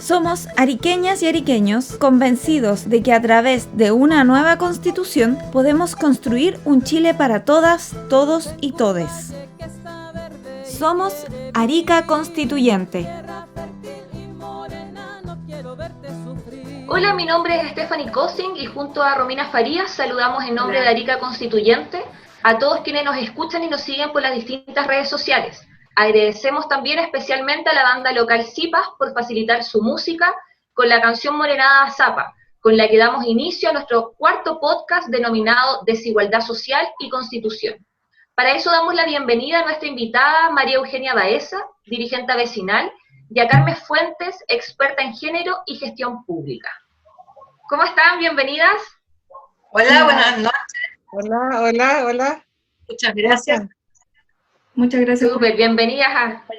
Somos ariqueñas y ariqueños convencidos de que a través de una nueva constitución podemos construir un Chile para todas, todos y todes. Somos Arica Constituyente. Hola, mi nombre es Stephanie Kosing y junto a Romina Farías saludamos en nombre de Arica Constituyente a todos quienes nos escuchan y nos siguen por las distintas redes sociales. Agradecemos también especialmente a la banda local Zipas por facilitar su música con la canción Morenada Zapa, con la que damos inicio a nuestro cuarto podcast denominado Desigualdad Social y Constitución. Para eso damos la bienvenida a nuestra invitada María Eugenia Baeza, dirigente vecinal, y a Carmen Fuentes, experta en género y gestión pública. ¿Cómo están? Bienvenidas. Hola, buenas noches. Hola. Muchas gracias. Muchas gracias. Súper, bienvenidas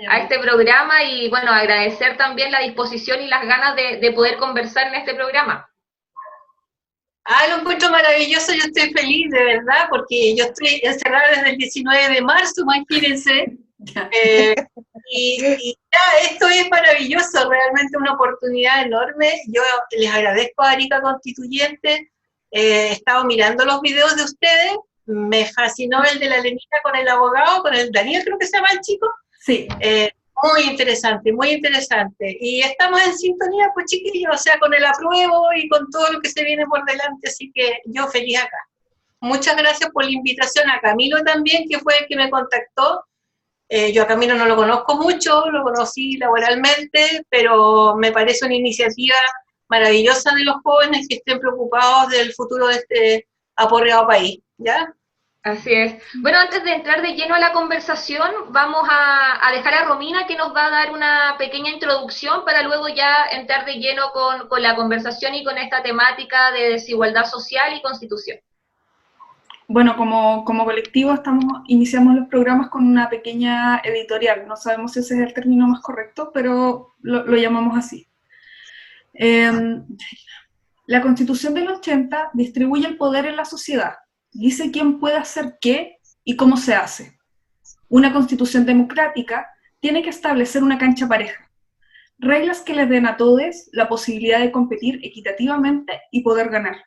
a este programa y bueno, agradecer también la disposición y las ganas de poder conversar en este programa. Lo encuentro maravilloso, yo estoy feliz, de verdad, porque yo estoy encerrada desde el 19 de marzo, imagínense. Y ya, esto es maravilloso, realmente una oportunidad enorme. Yo les agradezco a Arica Constituyente, he estado mirando los videos de ustedes, me fascinó el de la Lenita con el abogado, con el Daniel, creo que se llama el chico. Sí. Muy interesante, muy interesante. Y estamos en sintonía, pues chiquillos, o sea, con el apruebo y con todo lo que se viene por delante, así que yo feliz acá. Muchas gracias por la invitación, a Camilo también, que fue el que me contactó. Yo a Camilo no lo conozco mucho, lo conocí laboralmente, pero me parece una iniciativa maravillosa de los jóvenes que estén preocupados del futuro de este aporreado país, ¿ya? Así es. Bueno, antes de entrar de lleno a la conversación, vamos a dejar a Romina que nos va a dar una pequeña introducción para luego ya entrar de lleno con la conversación y con esta temática de desigualdad social y constitución. Bueno, como colectivo iniciamos los programas con una pequeña editorial. No sabemos si ese es el término más correcto, pero lo llamamos así. La Constitución del 80 distribuye el poder en la sociedad. Dice quién puede hacer qué y cómo se hace. Una constitución democrática tiene que establecer una cancha pareja, reglas que les den a todos la posibilidad de competir equitativamente y poder ganar.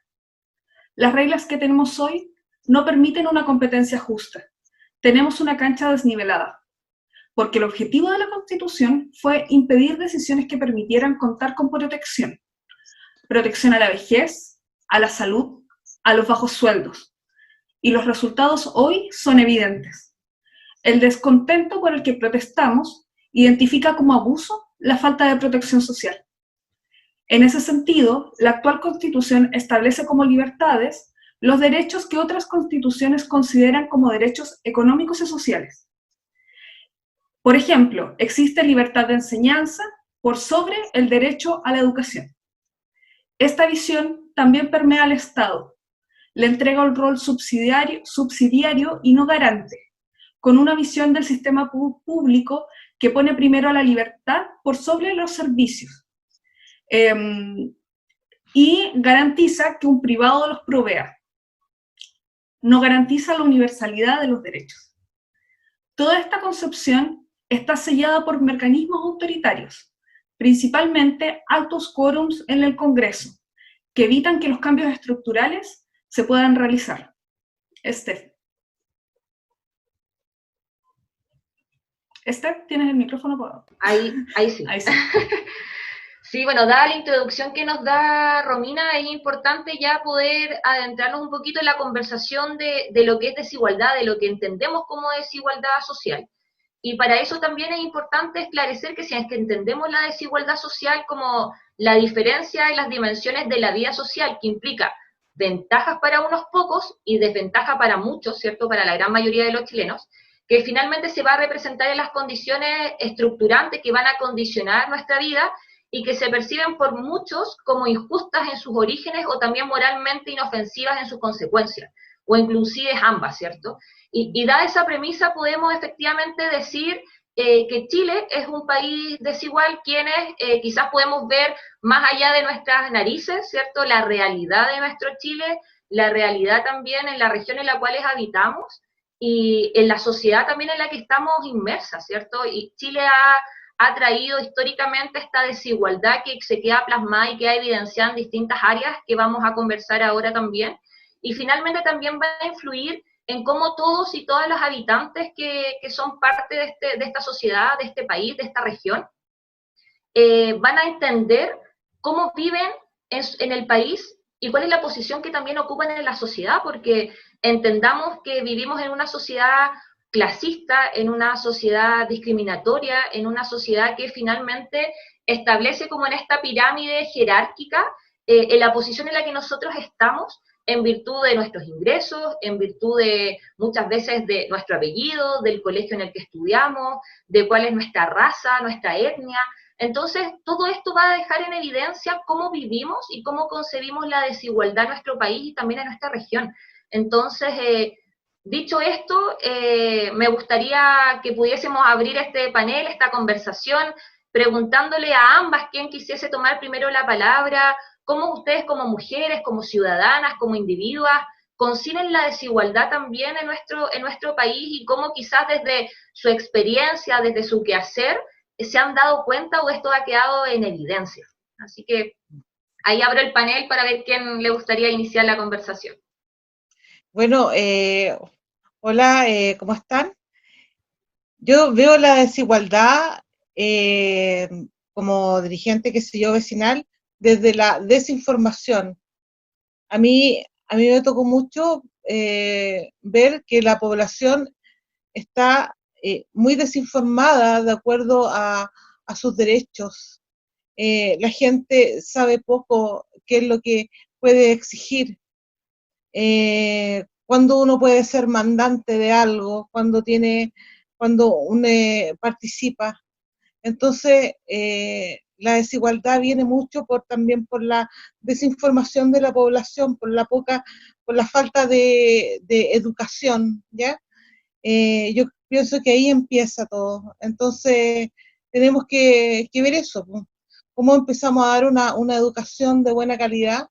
Las reglas que tenemos hoy no permiten una competencia justa. Tenemos una cancha desnivelada, porque el objetivo de la Constitución fue impedir decisiones que permitieran contar con protección. Protección a la vejez, a la salud, a los bajos sueldos. Y los resultados hoy son evidentes. El descontento por el que protestamos identifica como abuso la falta de protección social. En ese sentido, la actual Constitución establece como libertades los derechos que otras constituciones consideran como derechos económicos y sociales. Por ejemplo, existe libertad de enseñanza por sobre el derecho a la educación. Esta visión también permea al Estado. Le entrega un rol subsidiario y no garante, con una visión del sistema público que pone primero a la libertad por sobre los servicios, y garantiza que un privado los provea. No garantiza la universalidad de los derechos. Toda esta concepción está sellada por mecanismos autoritarios, principalmente altos quórums en el Congreso, que evitan que los cambios estructurales se puedan realizar. Estef, ¿tienes el micrófono apagado? Ahí sí. Ahí sí. Sí, bueno, dada la introducción que nos da Romina, es importante ya poder adentrarnos un poquito en la conversación de lo que es desigualdad, de lo que entendemos como desigualdad social. Y para eso también es importante esclarecer que si es que entendemos la desigualdad social como la diferencia en las dimensiones de la vida social, que implica ventajas para unos pocos y desventaja para muchos, ¿cierto?, para la gran mayoría de los chilenos, que finalmente se va a representar en las condiciones estructurantes que van a condicionar nuestra vida y que se perciben por muchos como injustas en sus orígenes o también moralmente inofensivas en sus consecuencias, o inclusive ambas, ¿cierto? Y dada esa premisa podemos efectivamente decir que Chile es un país desigual, quienes quizás podemos ver más allá de nuestras narices, ¿cierto? La realidad de nuestro Chile, la realidad también en la región en la cual habitamos y en la sociedad también en la que estamos inmersas, ¿cierto? Y Chile ha traído históricamente esta desigualdad que se queda plasmada y queda evidenciada en distintas áreas que vamos a conversar ahora también. Y finalmente también va a influir en cómo todos y todas los habitantes que son parte de esta sociedad, de este país, de esta región, van a entender cómo viven en el país y cuál es la posición que también ocupan en la sociedad, porque entendamos que vivimos en una sociedad clasista, en una sociedad discriminatoria, en una sociedad que finalmente establece como en esta pirámide jerárquica en la posición en la que nosotros estamos, en virtud de nuestros ingresos, en virtud de muchas veces de nuestro apellido, del colegio en el que estudiamos, de cuál es nuestra raza, nuestra etnia. Entonces, todo esto va a dejar en evidencia cómo vivimos y cómo concebimos la desigualdad en nuestro país y también en nuestra región. Entonces, dicho esto, me gustaría que pudiésemos abrir este panel, esta conversación, preguntándole a ambas quién quisiese tomar primero la palabra, cómo ustedes como mujeres, como ciudadanas, como individuas, conciben la desigualdad también en nuestro país y cómo quizás desde su experiencia, desde su quehacer, se han dado cuenta o esto ha quedado en evidencia. Así que ahí abro el panel para ver quién le gustaría iniciar la conversación. Bueno, hola, ¿cómo están? Yo veo la desigualdad como dirigente, qué sé yo, vecinal, desde la desinformación. A mí me tocó mucho ver que la población está muy desinformada de acuerdo a sus derechos. La gente sabe poco qué es lo que puede exigir, cuándo uno puede ser mandante de algo, cuando uno participa. Entonces, la desigualdad viene mucho también por la desinformación de la población, por la falta de educación, ¿ya? Yo pienso que ahí empieza todo. Entonces, tenemos que ver eso, pues, cómo empezamos a dar una educación de buena calidad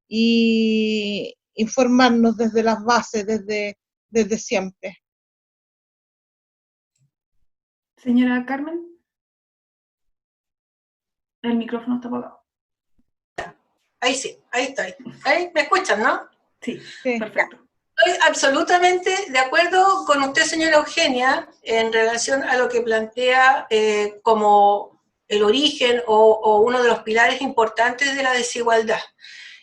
y informarnos desde las bases, desde siempre. Señora Carmen. El micrófono está apagado. Ahí sí, ahí estoy. ¿Ahí? ¿Me escuchan, no? Sí, Sí. perfecto. Estoy absolutamente de acuerdo con usted, señora Eugenia, en relación a lo que plantea como el origen o uno de los pilares importantes de la desigualdad.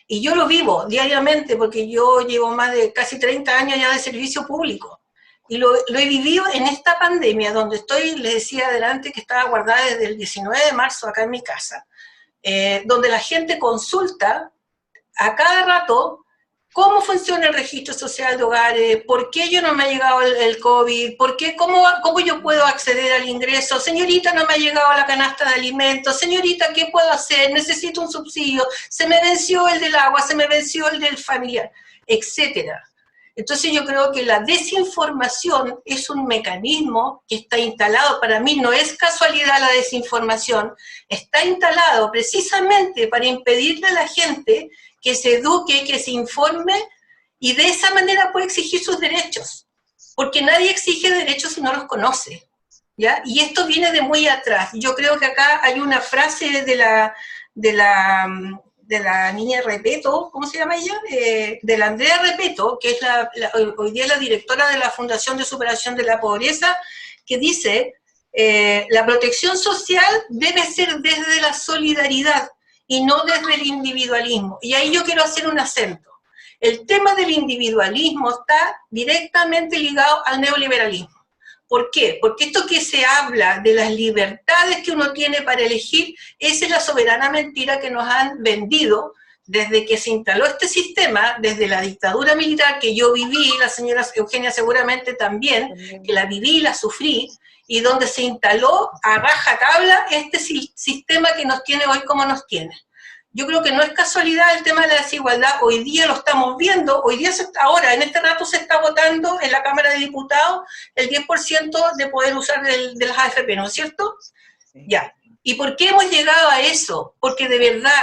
Y yo lo vivo diariamente porque yo llevo más de casi 30 años ya de servicio público. Y lo he vivido en esta pandemia, donde estoy, les decía adelante, que estaba guardada desde el 19 de marzo acá en mi casa, donde la gente consulta a cada rato cómo funciona el registro social de hogares, por qué yo no me ha llegado el COVID, cómo yo puedo acceder al ingreso, señorita, no me ha llegado la canasta de alimentos, señorita, ¿qué puedo hacer? Necesito un subsidio, se me venció el del agua, se me venció el del familiar, etcétera. Entonces yo creo que la desinformación es un mecanismo que está instalado, para mí no es casualidad la desinformación, está instalado precisamente para impedirle a la gente que se eduque, que se informe, y de esa manera puede exigir sus derechos, porque nadie exige derechos si no los conoce, ¿ya? Y esto viene de muy atrás. Yo creo que acá hay una frase de la niña Repeto, ¿cómo se llama ella? De la Andrea Repeto, que es hoy día la directora de la Fundación de Superación de la Pobreza, que dice, la protección social debe ser desde la solidaridad y no desde el individualismo. Y ahí yo quiero hacer un acento. El tema del individualismo está directamente ligado al neoliberalismo. ¿Por qué? Porque esto que se habla de las libertades que uno tiene para elegir, esa es la soberana mentira que nos han vendido desde que se instaló este sistema, desde la dictadura militar que yo viví, la señora Eugenia seguramente también, que la viví y la sufrí, y donde se instaló a rajatabla este sistema que nos tiene hoy como nos tiene. Yo creo que no es casualidad el tema de la desigualdad, hoy día lo estamos viendo, hoy día ahora, en este rato se está votando en la Cámara de Diputados el 10% de poder usar de las AFP, ¿no es cierto? Sí. Ya. ¿Y por qué hemos llegado a eso? Porque de verdad,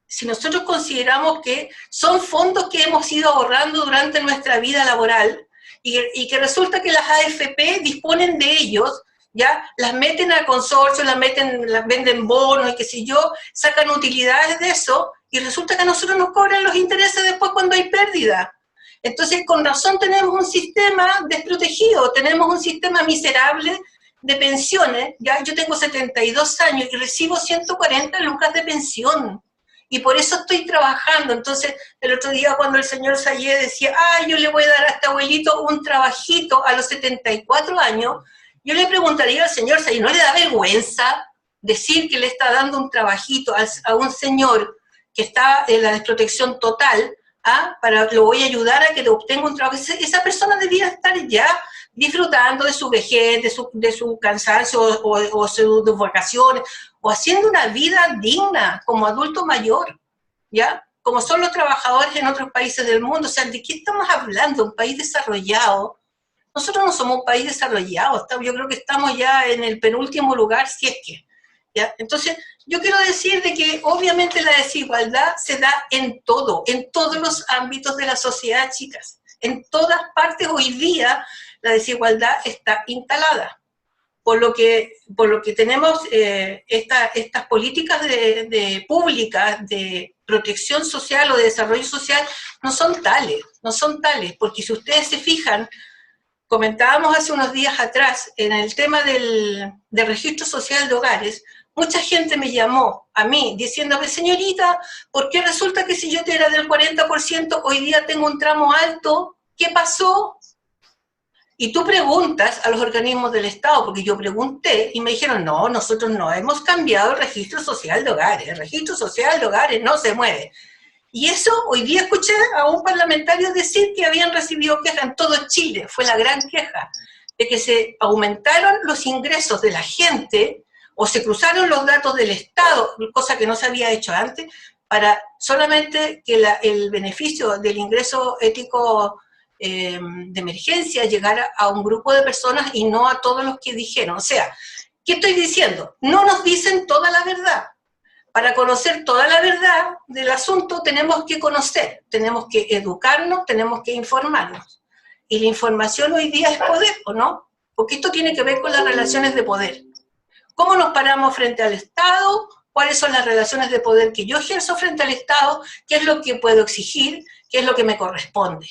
si nosotros consideramos que son fondos que hemos ido ahorrando durante nuestra vida laboral, y que resulta que las AFP disponen de ellos, ¿ya? Las meten al consorcio, las venden bonos y qué sé yo, sacan utilidades de eso, y resulta que a nosotros nos cobran los intereses después cuando hay pérdida. Entonces, con razón tenemos un sistema desprotegido, tenemos un sistema miserable de pensiones, ya yo tengo 72 años y recibo 140 lucas de pensión, y por eso estoy trabajando. Entonces, el otro día cuando el señor Sayé decía, yo le voy a dar a este abuelito un trabajito a los 74 años, yo le preguntaría al señor Sayé, ¿no le da vergüenza decir que le está dando un trabajito a un señor que está en la desprotección total, lo voy a ayudar a que obtenga un trabajo? Esa persona debía estar ya disfrutando de su vejez, de su cansancio o sus vacaciones, o haciendo una vida digna como adulto mayor, ¿ya? Como son los trabajadores en otros países del mundo. O sea, ¿de qué estamos hablando? Un país desarrollado. Nosotros no somos un país desarrollado, yo creo que estamos ya en el penúltimo lugar, si es que, ¿ya? Entonces, yo quiero decir de que obviamente la desigualdad se da en todo, en todos los ámbitos de la sociedad, chicas. En todas partes hoy día la desigualdad está instalada. Por lo que tenemos estas políticas públicas de protección social o de desarrollo social no son tales, porque si ustedes se fijan, comentábamos hace unos días atrás en el tema del registro social de hogares, mucha gente me llamó a mí diciéndome, señorita, ¿por qué resulta que si yo era del 40%, hoy día tengo un tramo alto? ¿Qué pasó? Y tú preguntas a los organismos del Estado, porque yo pregunté y me dijeron, no, nosotros no hemos cambiado el registro social de hogares, el registro social de hogares no se mueve. Y eso, hoy día escuché a un parlamentario decir que habían recibido quejas en todo Chile, fue la gran queja, de que se aumentaron los ingresos de la gente, o se cruzaron los datos del Estado, cosa que no se había hecho antes, para solamente que el beneficio del ingreso ético de emergencia llegara a un grupo de personas y no a todos los que dijeron. O sea, ¿qué estoy diciendo? No nos dicen toda la verdad. Para conocer toda la verdad del asunto tenemos que conocer, tenemos que educarnos, tenemos que informarnos. Y la información hoy día es poder, ¿o no? Porque esto tiene que ver con las relaciones de poder. ¿Cómo nos paramos frente al Estado? ¿Cuáles son las relaciones de poder que yo ejerzo frente al Estado? ¿Qué es lo que puedo exigir? ¿Qué es lo que me corresponde?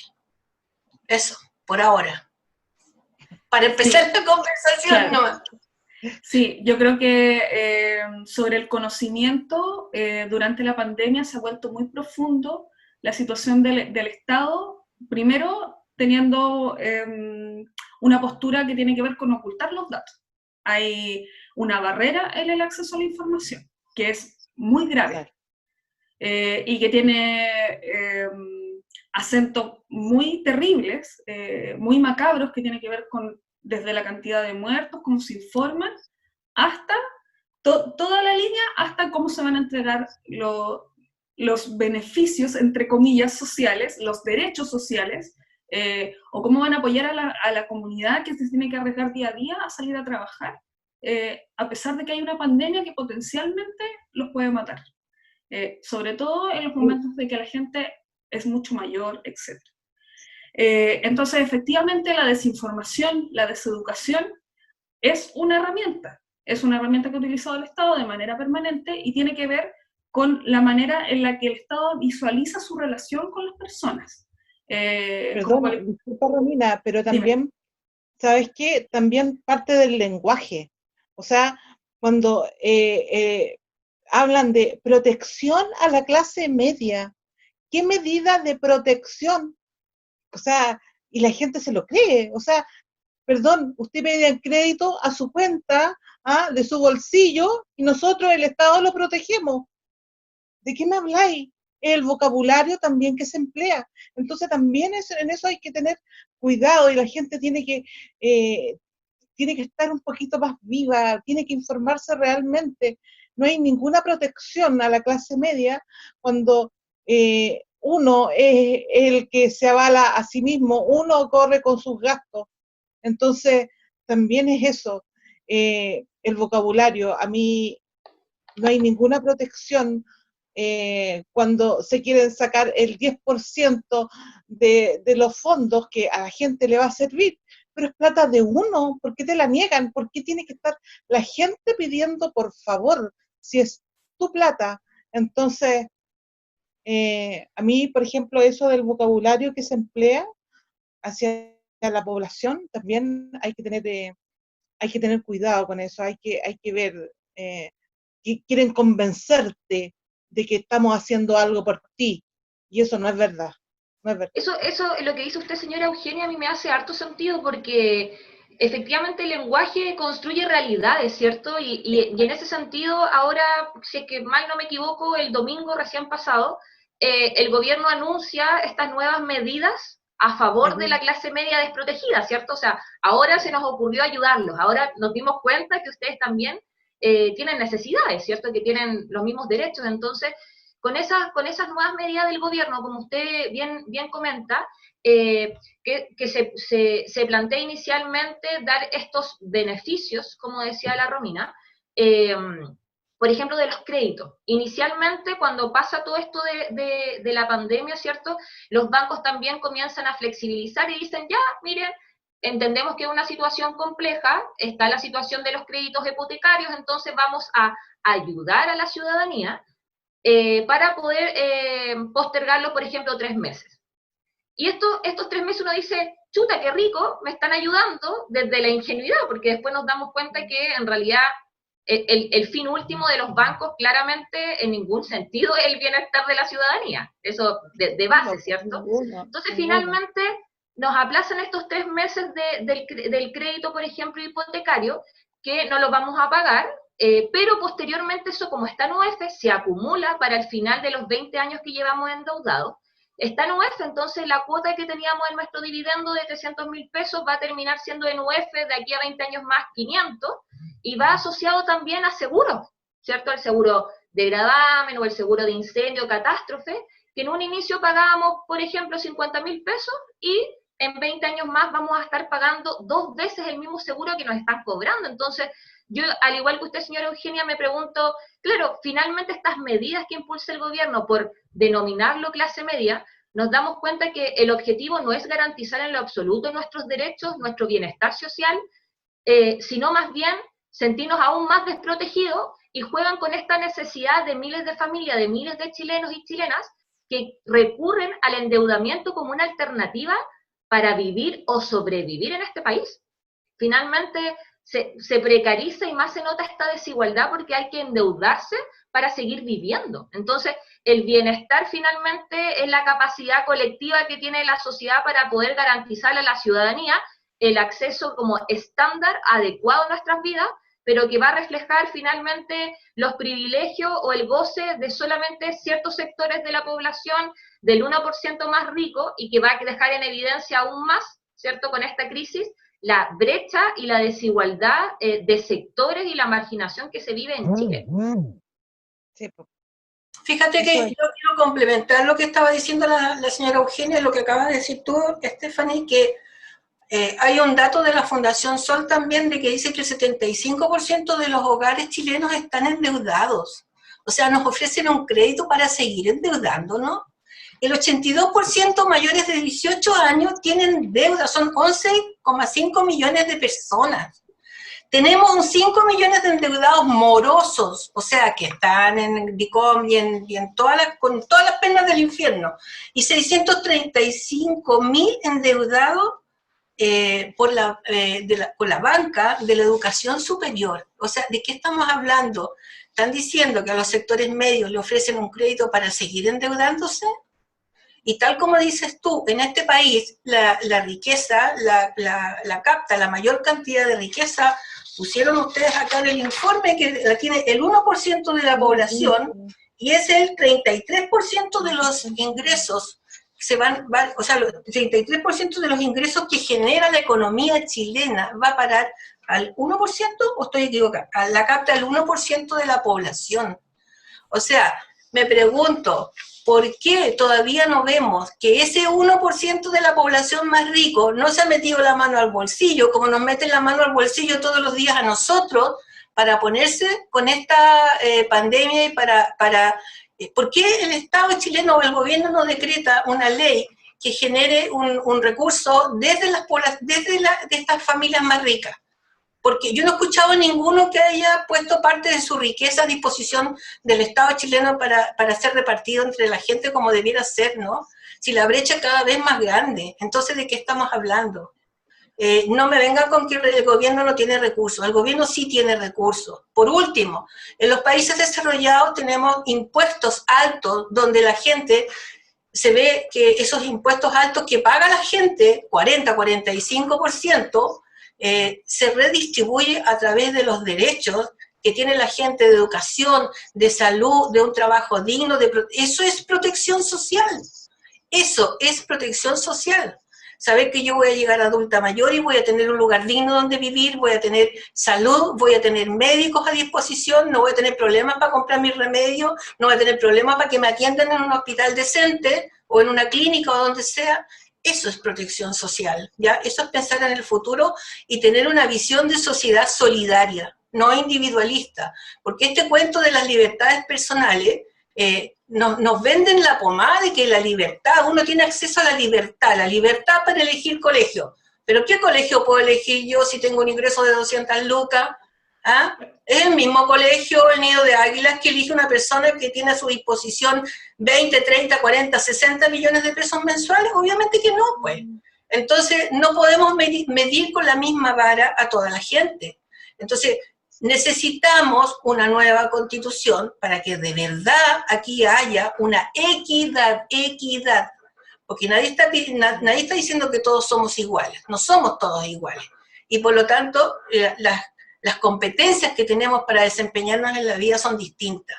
Eso, por ahora. Para empezar la conversación, claro. Sí, yo creo que sobre el conocimiento, durante la pandemia se ha vuelto muy profundo la situación del Estado, primero teniendo una postura que tiene que ver con ocultar los datos. Hay una barrera en el acceso a la información, que es muy grave, y que tiene acentos muy terribles, muy macabros, que tiene que ver con desde la cantidad de muertos, cómo se informan, hasta toda la línea, hasta cómo se van a entregar los beneficios, entre comillas, sociales, los derechos sociales, o cómo van a apoyar a la comunidad que se tiene que arriesgar día a día a salir a trabajar, a pesar de que hay una pandemia que potencialmente los puede matar. Sobre todo en los momentos de que la gente es mucho mayor, etc. Entonces, efectivamente, la desinformación, la deseducación, es una herramienta que ha utilizado el Estado de manera permanente y tiene que ver con la manera en la que el Estado visualiza su relación con las personas. Perdón, disculpa Romina, pero también, ¿sabes qué? También parte del lenguaje. O sea, cuando hablan de protección a la clase media, ¿qué medida de protección? O sea, y la gente se lo cree. O sea, perdón, usted pide crédito a su cuenta, de su bolsillo, y nosotros, el Estado, lo protegemos. ¿De qué me habláis? El vocabulario también que se emplea. Entonces también en eso hay que tener cuidado, y la gente tiene que estar un poquito más viva, tiene que informarse realmente. No hay ninguna protección a la clase media cuando uno es el que se avala a sí mismo, uno corre con sus gastos. Entonces, también es eso, el vocabulario. A mí no hay ninguna protección cuando se quieren sacar el 10% de los fondos que a la gente le va a servir. pero es plata de uno, ¿por qué te la niegan? ¿Por qué tiene que estar la gente pidiendo por favor, si es tu plata? Entonces, a mí, por ejemplo, eso del vocabulario que se emplea hacia la población, también hay que tener cuidado con eso, hay que ver, que quieren convencerte de que estamos haciendo algo por ti, y eso no es verdad. No es verdad. Eso, lo que dice usted, señora Eugenia, a mí me hace harto sentido porque efectivamente el lenguaje construye realidades, ¿cierto? Y en ese sentido, ahora, si es que mal no me equivoco, el domingo recién pasado, el gobierno anuncia estas nuevas medidas a favor de la clase media desprotegida, ¿cierto? O sea, ahora se nos ocurrió ayudarlos, ahora nos dimos cuenta que ustedes también tienen necesidades, ¿cierto? Que tienen los mismos derechos, entonces con esas nuevas medidas del gobierno, como usted bien comenta, que se plantea inicialmente dar estos beneficios, como decía la Romina, por ejemplo, de los créditos. Inicialmente, cuando pasa todo esto de la pandemia, ¿cierto? Los bancos también comienzan a flexibilizar y dicen, ya, miren, entendemos que es una situación compleja, está la situación de los créditos hipotecarios, entonces vamos a ayudar a la ciudadanía para poder postergarlo, por ejemplo, 3 meses. Y estos 3 meses uno dice, chuta, qué rico, me están ayudando desde la ingenuidad, porque después nos damos cuenta que en realidad el fin último de los bancos claramente en ningún sentido es el bienestar de la ciudadanía, eso de base, ¿cierto? Entonces finalmente nos aplazan estos 3 meses del crédito, por ejemplo, hipotecario, que no lo vamos a pagar, pero posteriormente eso, como está en UF, se acumula para el final de los 20 años que llevamos endeudados. Está en UF, entonces la cuota que teníamos en nuestro dividendo de 300.000 pesos va a terminar siendo en UF de aquí a 20 años más 500, y va asociado también a seguros, ¿cierto? El seguro de gravamen o el seguro de incendio, catástrofe, que en un inicio pagábamos, por ejemplo, 50.000 pesos y en 20 años más vamos a estar pagando 2 veces el mismo seguro que nos están cobrando. Entonces, yo, al igual que usted, señora Eugenia, me pregunto, claro, finalmente estas medidas que impulsa el gobierno por denominarlo clase media, nos damos cuenta que el objetivo no es garantizar en lo absoluto nuestros derechos, nuestro bienestar social, sino más bien sentirnos aún más desprotegidos, y juegan con esta necesidad de miles de familias, de miles de chilenos y chilenas, que recurren al endeudamiento como una alternativa para vivir o sobrevivir en este país. Finalmente, se precariza y más se nota esta desigualdad porque hay que endeudarse para seguir viviendo. Entonces, el bienestar finalmente es la capacidad colectiva que tiene la sociedad para poder garantizarle a la ciudadanía el acceso como estándar adecuado a nuestras vidas, pero que va a reflejar finalmente los privilegios o el goce de solamente ciertos sectores de la población, del 1% más rico, y que va a dejar en evidencia aún más, ¿cierto?, con esta crisis, la brecha y la desigualdad de sectores y la marginación que se vive en Chile. Sí. Fíjate que yo quiero complementar lo que estaba diciendo la señora Eugenia, lo que acabas de decir tú, Stephanie, que hay un dato de la Fundación Sol también de que dice que el 75% de los hogares chilenos están endeudados. O sea, nos ofrecen un crédito para seguir endeudándonos. El 82% mayores de 18 años tienen deuda, son 11,5 millones de personas. Tenemos un 5 millones de endeudados morosos, o sea, que están en DICOM y en con todas las penas del infierno, y 635.000 endeudados con la banca de la educación superior. O sea, ¿de qué estamos hablando? ¿Están diciendo que a los sectores medios le ofrecen un crédito para seguir endeudándose? Y tal como dices tú, en este país la riqueza la capta, la mayor cantidad de riqueza, pusieron ustedes acá en el informe que la tiene el 1% de la población, y es el 33% de los ingresos o sea, el 33% de los ingresos que genera la economía chilena va a parar al 1%, o estoy equivocada, la capta el 1% de la población. O sea, me pregunto, ¿por qué todavía no vemos que ese 1% de la población más rico no se ha metido la mano al bolsillo, como nos meten la mano al bolsillo todos los días a nosotros, para ponerse con esta pandemia y ¿por qué el Estado chileno o el gobierno no decreta una ley que genere un recurso desde de estas familias más ricas. Porque yo no he escuchado a ninguno que haya puesto parte de su riqueza a disposición del Estado chileno para ser repartido entre la gente como debiera ser, ¿no? Si la brecha es cada vez más grande, entonces ¿de qué estamos hablando? No me vengan con que el gobierno no tiene recursos, el gobierno sí tiene recursos. Por último, en los países desarrollados tenemos impuestos altos donde la gente, se ve que esos impuestos altos que paga la gente, 40-45%, se redistribuye a través de los derechos que tiene la gente de educación, de salud, de un trabajo digno, eso es protección social. Eso es protección social. Saber que yo voy a llegar adulta mayor y voy a tener un lugar digno donde vivir, voy a tener salud, voy a tener médicos a disposición, no voy a tener problemas para comprar mis remedios, no voy a tener problemas para que me atiendan en un hospital decente o en una clínica o donde sea. Eso es protección social, ¿ya? Eso es pensar en el futuro y tener una visión de sociedad solidaria, no individualista, porque este cuento de las libertades personales nos venden la pomada de que la libertad, uno tiene acceso a la libertad para elegir colegio. ¿Pero qué colegio puedo elegir yo si tengo un ingreso de 200 lucas? ¿Ah? ¿Es el mismo colegio, el Nido de Águilas, que elige una persona que tiene a su disposición 20, 30, 40, 60 millones de pesos mensuales? Obviamente que no, pues. Entonces, no podemos medir con la misma vara a toda la gente. Entonces, necesitamos una nueva constitución para que de verdad aquí haya una equidad, porque nadie está diciendo que todos somos iguales, no somos todos iguales, y por lo tanto las competencias que tenemos para desempeñarnos en la vida son distintas,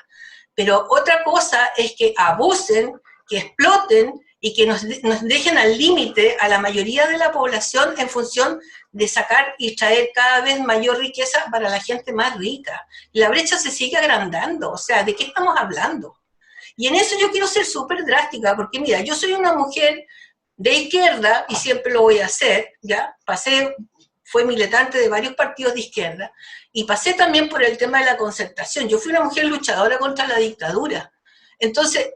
pero otra cosa es que abusen, que exploten, y que nos dejen al límite a la mayoría de la población en función de sacar y traer cada vez mayor riqueza para la gente más rica. La brecha se sigue agrandando, o sea, ¿de qué estamos hablando? Y en eso yo quiero ser súper drástica, porque mira, yo soy una mujer de izquierda, y siempre lo voy a hacer, ¿ya? Fue militante de varios partidos de izquierda, y pasé también por el tema de la concertación. Yo fui una mujer luchadora contra la dictadura. Entonces,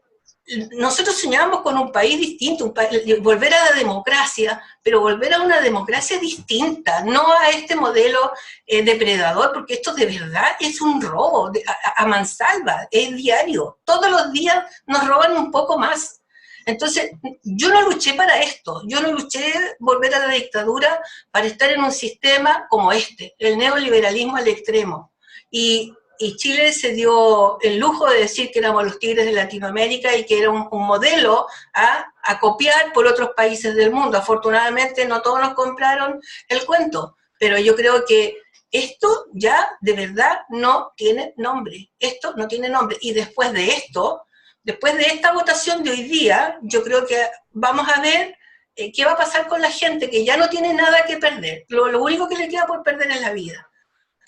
nosotros soñábamos con un país distinto, volver a la democracia, pero volver a una democracia distinta, no a este modelo depredador, porque esto de verdad es un robo a mansalva, es diario, todos los días nos roban un poco más. Entonces, yo no luché para esto, yo no luché volver a la dictadura para estar en un sistema como este, el neoliberalismo al extremo. Y Chile se dio el lujo de decir que éramos los tigres de Latinoamérica y que era un modelo a copiar por otros países del mundo. Afortunadamente no todos nos compraron el cuento, pero yo creo que esto ya de verdad no tiene nombre. Esto no tiene nombre. Y después de esto, después de esta votación de hoy día, yo creo que vamos a ver qué va a pasar con la gente que ya no tiene nada que perder. Lo único que le queda por perder es la vida.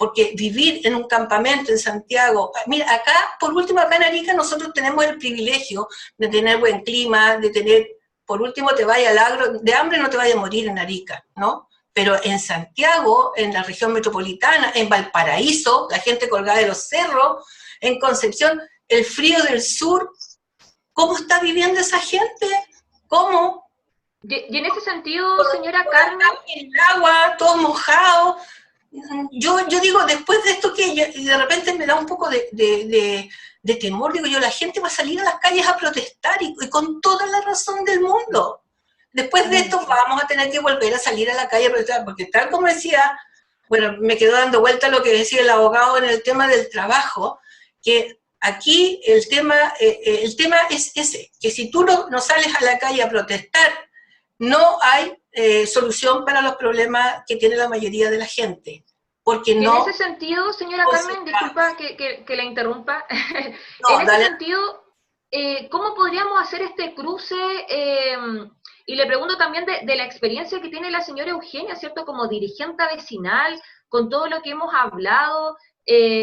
Porque vivir en un campamento en Santiago, mira, acá, por último, acá en Arica nosotros tenemos el privilegio de tener buen clima, de tener, por último, te vaya al agro, de hambre no te vaya a morir en Arica, ¿no? Pero en Santiago, en la región metropolitana, en Valparaíso, la gente colgada de los cerros, en Concepción, el frío del sur, ¿cómo está viviendo esa gente? ¿Cómo? Y en ese sentido, señora Carmen... El agua, todo mojado. Yo digo, después de esto que de repente me da un poco de temor, digo yo, la gente va a salir a las calles a protestar y con toda la razón del mundo. Después de esto vamos a tener que volver a salir a la calle a protestar, porque tal como decía, bueno, me quedó dando vuelta lo que decía el abogado en el tema del trabajo, que aquí el tema es ese, que si tú no sales a la calle a protestar, no hay solución para los problemas que tiene la mayoría de la gente. Porque no... En ese sentido, señora Carmen, disculpa que la interrumpa, no, en ese sentido, ¿cómo podríamos hacer este cruce? Y le pregunto también de la experiencia que tiene la señora Eugenia, ¿cierto? Como dirigente vecinal, con todo lo que hemos hablado,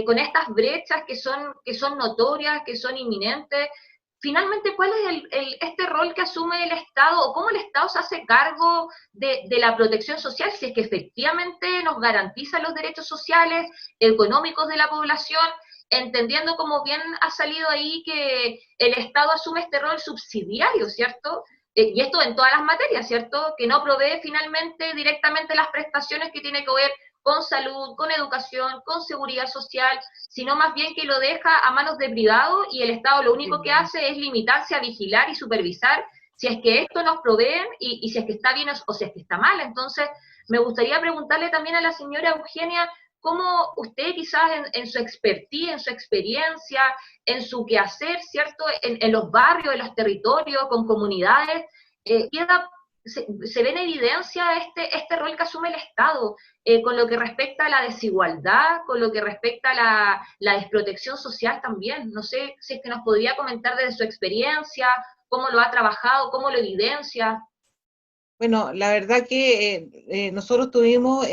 con estas brechas que son notorias, que son inminentes. Finalmente, ¿cuál es este rol que asume el Estado, o cómo el Estado se hace cargo de la protección social, si es que efectivamente nos garantiza los derechos sociales, económicos de la población, entendiendo, como bien ha salido ahí, que el Estado asume este rol subsidiario, ¿cierto? y esto en todas las materias, ¿cierto? Que no provee finalmente directamente las prestaciones que tiene que ver con salud, con educación, con seguridad social, sino más bien que lo deja a manos de privado y el Estado lo único que hace es limitarse a vigilar y supervisar si es que esto nos proveen y si es que está bien o si es que está mal. Entonces, me gustaría preguntarle también a la señora Eugenia, cómo usted quizás en su expertise, en su experiencia, en su quehacer, ¿cierto? En los barrios, en los territorios, con comunidades, se ve en evidencia este rol que asume el Estado, con lo que respecta a la desigualdad, con lo que respecta a la desprotección social también. No sé si es que nos podría comentar desde su experiencia, cómo lo ha trabajado, cómo lo evidencia. Bueno, la verdad que nosotros tuvimos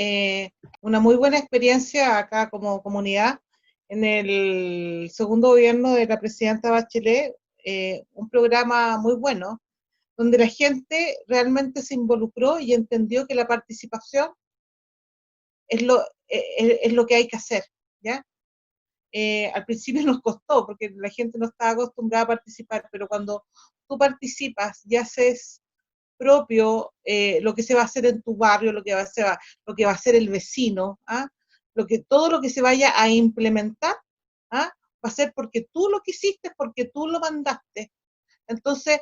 una muy buena experiencia acá como comunidad en el segundo gobierno de la presidenta Bachelet, un programa muy bueno, donde la gente realmente se involucró y entendió que la participación es lo que hay que hacer, ¿ya? Al principio nos costó, porque la gente no estaba acostumbrada a participar, pero cuando tú participas y haces propio lo que se va a hacer en tu barrio, lo que va a hacer el vecino, ¿ah? Todo lo que se vaya a implementar, ¿ah? Va a ser porque tú lo quisiste, porque tú lo mandaste. Entonces,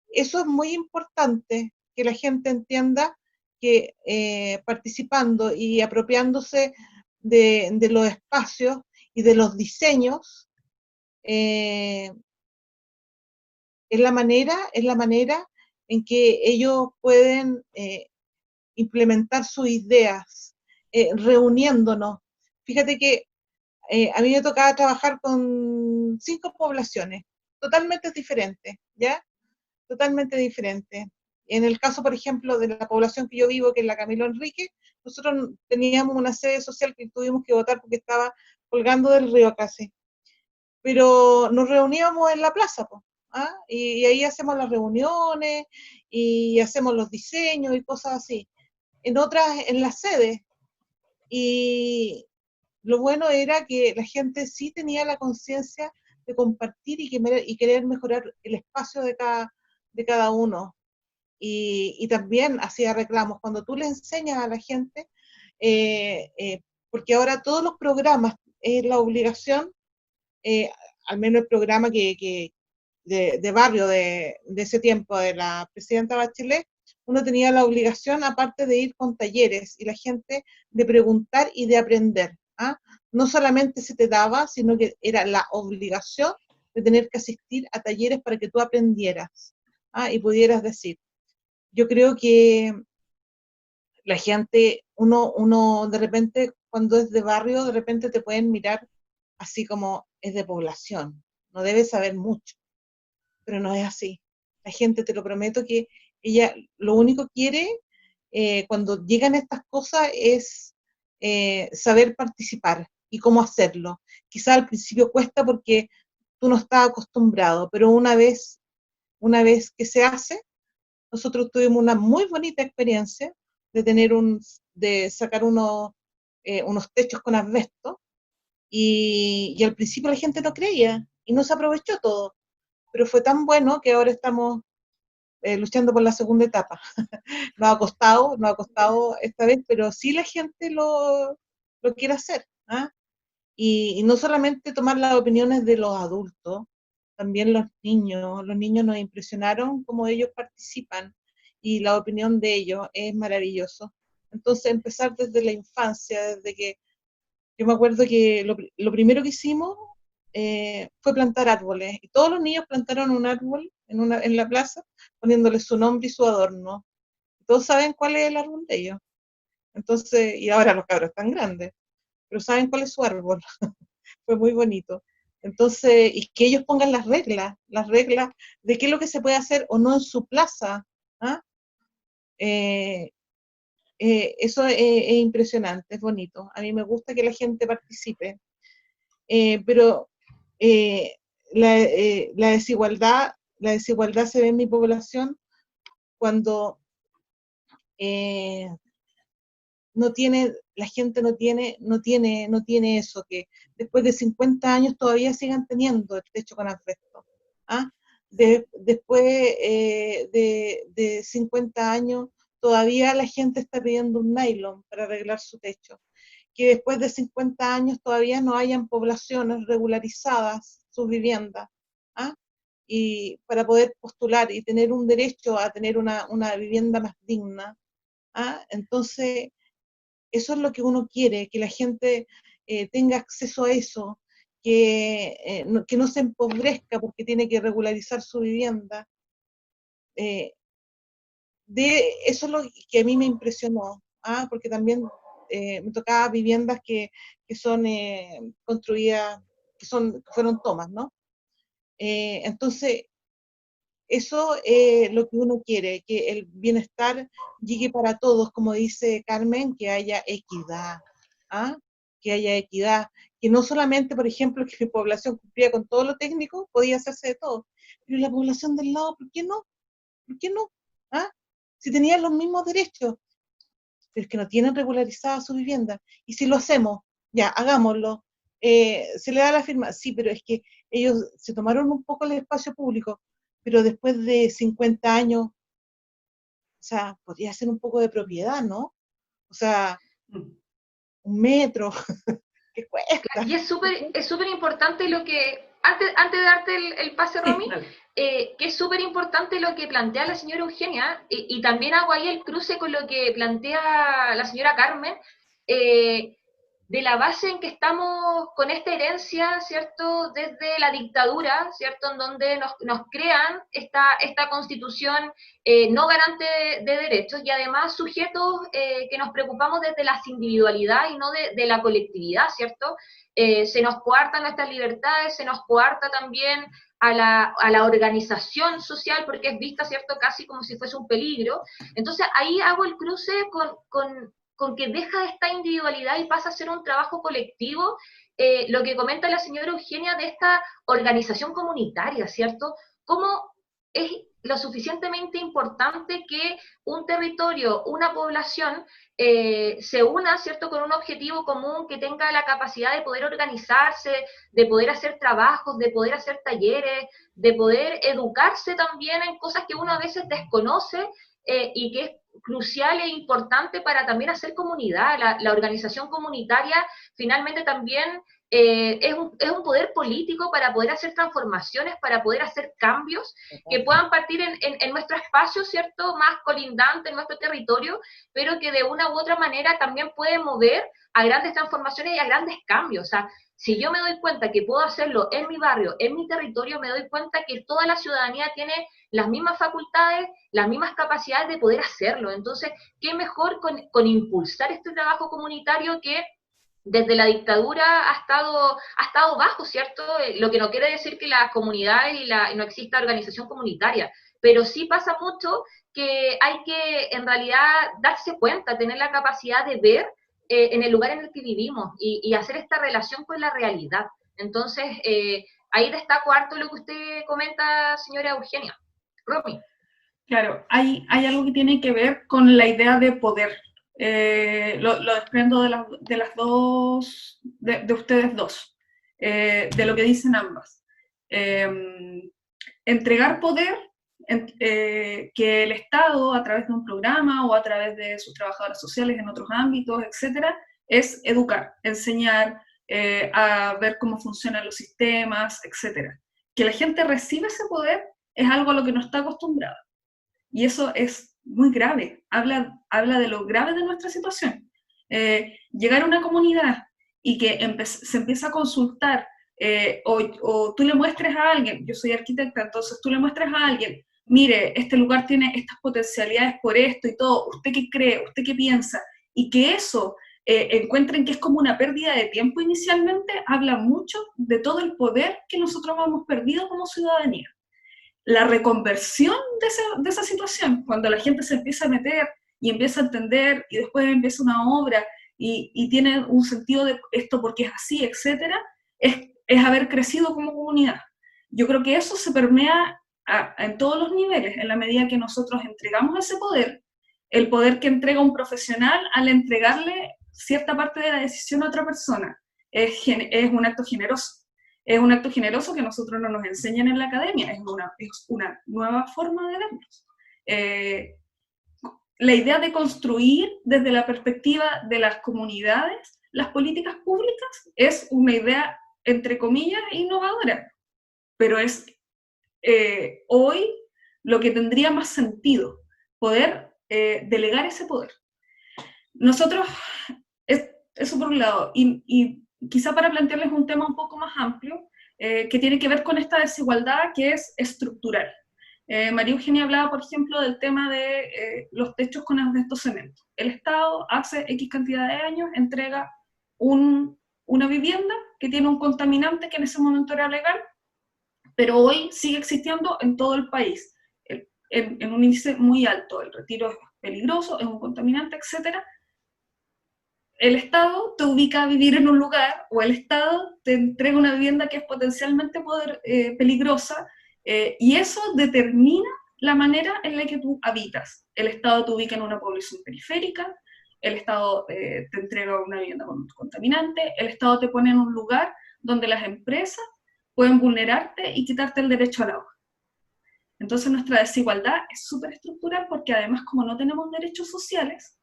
eso es muy importante, que la gente entienda que participando y apropiándose de los espacios y de los diseños, eh, es la manera en que ellos pueden implementar sus ideas, reuniéndonos. Fíjate que a mí me tocaba trabajar con 5 poblaciones, totalmente diferentes, ¿ya? Totalmente diferentes. En el caso, por ejemplo, de la población que yo vivo, que es la Camilo Enrique, nosotros teníamos una sede social que tuvimos que votar porque estaba colgando del río casi. Pero nos reuníamos en la plaza, pues, ¿ah? Y ahí hacemos las reuniones y hacemos los diseños y cosas así. En otras, en las sedes. Y lo bueno era que la gente sí tenía la conciencia de compartir y querer mejorar el espacio de cada uno. Y también hacía reclamos. Cuando tú le enseñas a la gente, porque ahora todos los programas es la obligación, al menos el programa de barrio de ese tiempo de la presidenta Bachelet, uno tenía la obligación, aparte de ir con talleres y la gente, de preguntar y de aprender. ¿Ah? No solamente se te daba, sino que era la obligación de tener que asistir a talleres para que tú aprendieras, ¿ah? Y pudieras decir. Yo creo que la gente, uno de repente, cuando es de barrio, de repente te pueden mirar así como es de población, no debes saber mucho, pero no es así. La gente, te lo prometo, que ella lo único quiere cuando llegan estas cosas es saber participar y cómo hacerlo. Quizá al principio cuesta porque tú no estás acostumbrado, pero una vez que se hace, nosotros tuvimos una muy bonita experiencia de sacar unos techos con asbesto y al principio la gente no creía y no se aprovechó todo, pero fue tan bueno que ahora estamos luchando por la segunda etapa. Nos ha costado esta vez, pero sí la gente lo quiere hacer, ¿ah? Y no solamente tomar las opiniones de los adultos, también los niños nos impresionaron cómo ellos participan y la opinión de ellos es maravilloso. Entonces empezar desde la infancia, desde que yo me acuerdo que lo primero que hicimos fue plantar árboles y todos los niños plantaron un árbol en la plaza poniéndole su nombre y su adorno. Todos saben cuál es el árbol de ellos. Entonces, y ahora los cabros están grandes, pero saben cuál es su árbol. Fue muy bonito. Entonces, y que ellos pongan las reglas de qué es lo que se puede hacer o no en su plaza. ¿Ah? Eh, eso es impresionante, es bonito. A mí me gusta que la gente participe, pero eh, la desigualdad se ve en mi población cuando la gente no tiene eso, que después de 50 años todavía sigan teniendo el techo con asbesto. ¿Ah? después de 50 años, todavía la gente está pidiendo un nylon para arreglar su techo. Que después de 50 años todavía no hayan poblaciones regularizadas sus viviendas, ¿ah? Y para poder postular y tener un derecho a tener una vivienda más digna, ¿ah? Entonces, eso es lo que uno quiere, que la gente tenga acceso a eso, que no se empobrezca porque tiene que regularizar su vivienda. Eso es lo que a mí me impresionó, ¿ah? Porque también me tocaba viviendas que son construidas, que fueron tomas, ¿no? Entonces, eso es lo que uno quiere, que el bienestar llegue para todos, como dice Carmen, que haya equidad, ¿ah? Que haya equidad, que no solamente, por ejemplo, que mi población cumplía con todo lo técnico, podía hacerse de todo, pero la población del lado, ¿por qué no? ¿Por qué no? ¿Ah? Si tenían los mismos derechos, pero es que no tienen regularizada su vivienda. Y si lo hacemos, ya, hagámoslo. Se le da la firma, sí, pero es que ellos se tomaron un poco el espacio público, pero después de 50 años, o sea, podría ser un poco de propiedad, ¿no? O sea, un metro, ¿qué cuesta? Y es súper importante lo que, antes de darte el pase, Romy, que es súper importante lo que plantea la señora Eugenia, y también hago ahí el cruce con lo que plantea la señora Carmen, de la base en que estamos con esta herencia, ¿cierto?, desde la dictadura, ¿cierto?, en donde nos crean esta constitución no garante de derechos, y además sujetos que nos preocupamos desde las individualidades y no de la colectividad, ¿cierto? Se nos coartan nuestras libertades, se nos coarta también a la organización social, porque es vista, ¿cierto?, casi como si fuese un peligro. Entonces ahí hago el cruce con que deja esta individualidad y pasa a ser un trabajo colectivo, lo que comenta la señora Eugenia de esta organización comunitaria, ¿cierto? ¿Cómo es lo suficientemente importante que un territorio, una población, se una, ¿cierto?, con un objetivo común, que tenga la capacidad de poder organizarse, de poder hacer trabajos, de poder hacer talleres, de poder educarse también en cosas que uno a veces desconoce, y que es crucial e importante para también hacer comunidad. La organización comunitaria finalmente también es un poder político para poder hacer transformaciones, para poder hacer cambios que puedan partir en nuestro espacio, ¿cierto?, más colindante, en nuestro territorio, pero que de una u otra manera también puede mover a grandes transformaciones y a grandes cambios. O sea, si yo me doy cuenta que puedo hacerlo en mi barrio, en mi territorio, me doy cuenta que toda la ciudadanía tiene las mismas facultades, las mismas capacidades de poder hacerlo. Entonces, ¿qué mejor con impulsar este trabajo comunitario que desde la dictadura ha estado bajo, ¿cierto? Lo que no quiere decir que las comunidades y no exista organización comunitaria, pero sí pasa mucho que hay que en realidad darse cuenta, tener la capacidad de ver en el lugar en el que vivimos y hacer esta relación con la realidad. Entonces, ahí destaco harto lo que usted comenta, señora Eugenia. Romy. Claro, hay algo que tiene que ver con la idea de poder. Lo desprendo de las dos, de ustedes dos, de lo que dicen ambas. Entregar poder, que el Estado, a través de un programa o a través de sus trabajadoras sociales en otros ámbitos, etcétera, es educar, enseñar, a ver cómo funcionan los sistemas, etcétera. Que la gente reciba ese poder es algo a lo que no está acostumbrada. Y eso es muy grave, habla de lo grave de nuestra situación. Llegar a una comunidad y que se empieza a consultar, o tú le muestres a alguien, yo soy arquitecta, entonces tú le muestras a alguien, mire, este lugar tiene estas potencialidades por esto y todo, ¿usted qué cree? ¿Usted qué piensa? Y que eso encuentren que es como una pérdida de tiempo inicialmente, habla mucho de todo el poder que nosotros hemos perdido como ciudadanía. La reconversión de esa situación, cuando la gente se empieza a meter y empieza a entender y después empieza una obra y tiene un sentido de esto porque es así, etcétera, es haber crecido como comunidad. Yo creo que eso se permea en todos los niveles, en la medida que nosotros entregamos ese poder, el poder que entrega un profesional al entregarle cierta parte de la decisión a otra persona, es un acto generoso. es un acto generoso que nosotros no nos enseñan en la academia, es una nueva forma de vernos. La idea de construir desde la perspectiva de las comunidades las políticas públicas es una idea, entre comillas, innovadora, pero es hoy lo que tendría más sentido, poder delegar ese poder. Nosotros, eso por un lado, y quizá para plantearles un tema un poco más amplio, que tiene que ver con esta desigualdad que es estructural. María Eugenia hablaba, por ejemplo, del tema de los techos con asbesto cemento. El Estado hace X cantidad de años, entrega una vivienda que tiene un contaminante que en ese momento era legal, pero hoy sigue existiendo en todo el país, en un índice muy alto. El retiro es peligroso, es un contaminante, etc. El Estado te ubica a vivir en un lugar, o el Estado te entrega una vivienda que es potencialmente peligrosa, y eso determina la manera en la que tú habitas. El Estado te ubica en una población periférica, el Estado te entrega una vivienda contaminante, el Estado te pone en un lugar donde las empresas pueden vulnerarte y quitarte el derecho al agua. Entonces nuestra desigualdad es súper estructural, porque además, como no tenemos derechos sociales,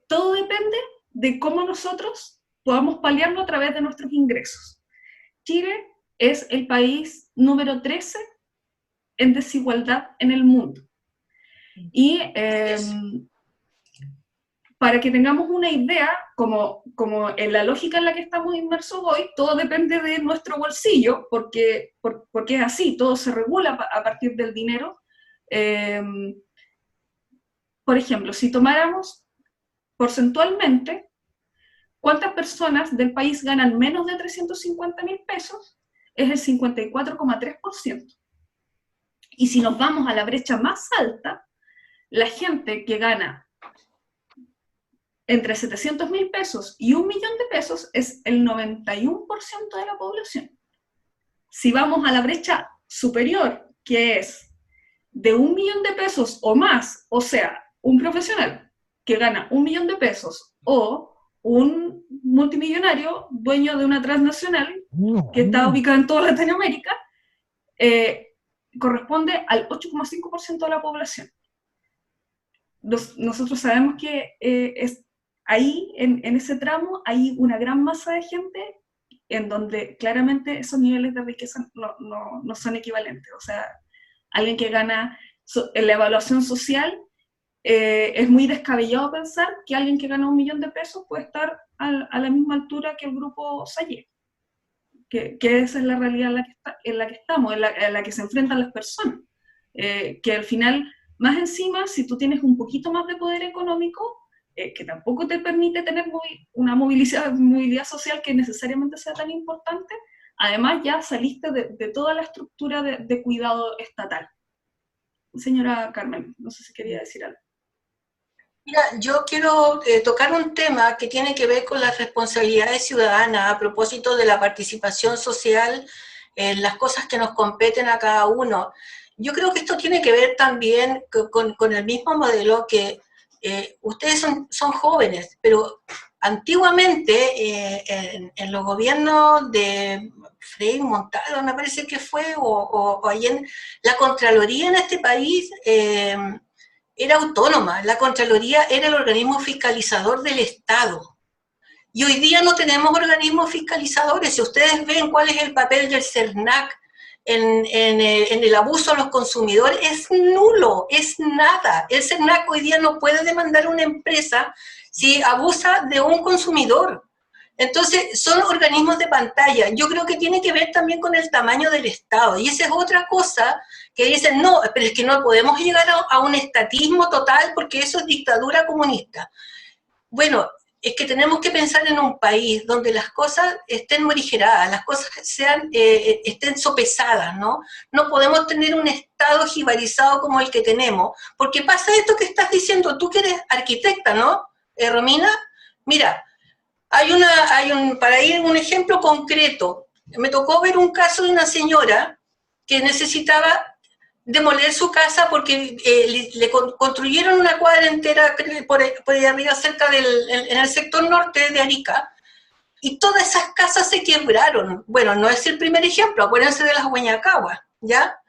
todo depende de cómo nosotros podamos paliarlo a través de nuestros ingresos. Chile es el país número 13 en desigualdad en el mundo. Y para que tengamos una idea, como en la lógica en la que estamos inmersos hoy, todo depende de nuestro bolsillo, porque es así, todo se regula a partir del dinero. Por ejemplo, si tomáramos porcentualmente, ¿cuántas personas del país ganan menos de 350.000 pesos? Es el 54,3%. Y si nos vamos a la brecha más alta, la gente que gana entre 700.000 pesos y 1 millón de pesos es el 91% de la población. Si vamos a la brecha superior, que es de 1 millón de pesos o más, o sea, un profesional que gana 1 millón de pesos o un multimillonario dueño de una transnacional que está ubicada en toda Latinoamérica, corresponde al 8,5% de la población. Nosotros sabemos que ahí, en ese tramo, hay una gran masa de gente en donde claramente esos niveles de riqueza no son equivalentes. O sea, alguien que gana en la evaluación social, es muy descabellado pensar que alguien que gana 1 millón de pesos puede estar a la misma altura que el grupo Sayé. Que esa es la realidad en la que estamos, en la que se enfrentan las personas. Que al final, más encima, si tú tienes un poquito más de poder económico, que tampoco te permite tener una movilidad social que necesariamente sea tan importante, además ya saliste de toda la estructura de cuidado estatal. Señora Carmen, no sé si quería decir algo. Mira, yo quiero tocar un tema que tiene que ver con las responsabilidades ciudadanas a propósito de la participación social en las cosas que nos competen a cada uno. Yo creo que esto tiene que ver también con el mismo modelo que ustedes son jóvenes, pero antiguamente en los gobiernos de Frei Montalva, me parece que fue, o ahí en la Contraloría en este país, era autónoma. La Contraloría era el organismo fiscalizador del Estado. Y hoy día no tenemos organismos fiscalizadores. Si ustedes ven cuál es el papel del CERNAC en el abuso a los consumidores, es nulo, es nada. El CERNAC hoy día no puede demandar a una empresa si abusa de un consumidor. Entonces, son organismos de pantalla. Yo creo que tiene que ver también con el tamaño del Estado. Y esa es otra cosa que dicen, no, pero es que no podemos llegar a un estatismo total porque eso es dictadura comunista. Bueno, es que tenemos que pensar en un país donde las cosas estén morigeradas, las cosas estén sopesadas, ¿no? No podemos tener un Estado jibarizado como el que tenemos, porque pasa esto que estás diciendo, tú que eres arquitecta, ¿no, Romina? Mira, para ir a un ejemplo concreto, me tocó ver un caso de una señora que necesitaba demoler su casa porque le construyeron una cuadra entera por ahí arriba, cerca en el sector norte de Arica, y todas esas casas se quebraron. Bueno, no es el primer ejemplo, acuérdense de las Huañacaguas, ¿ya?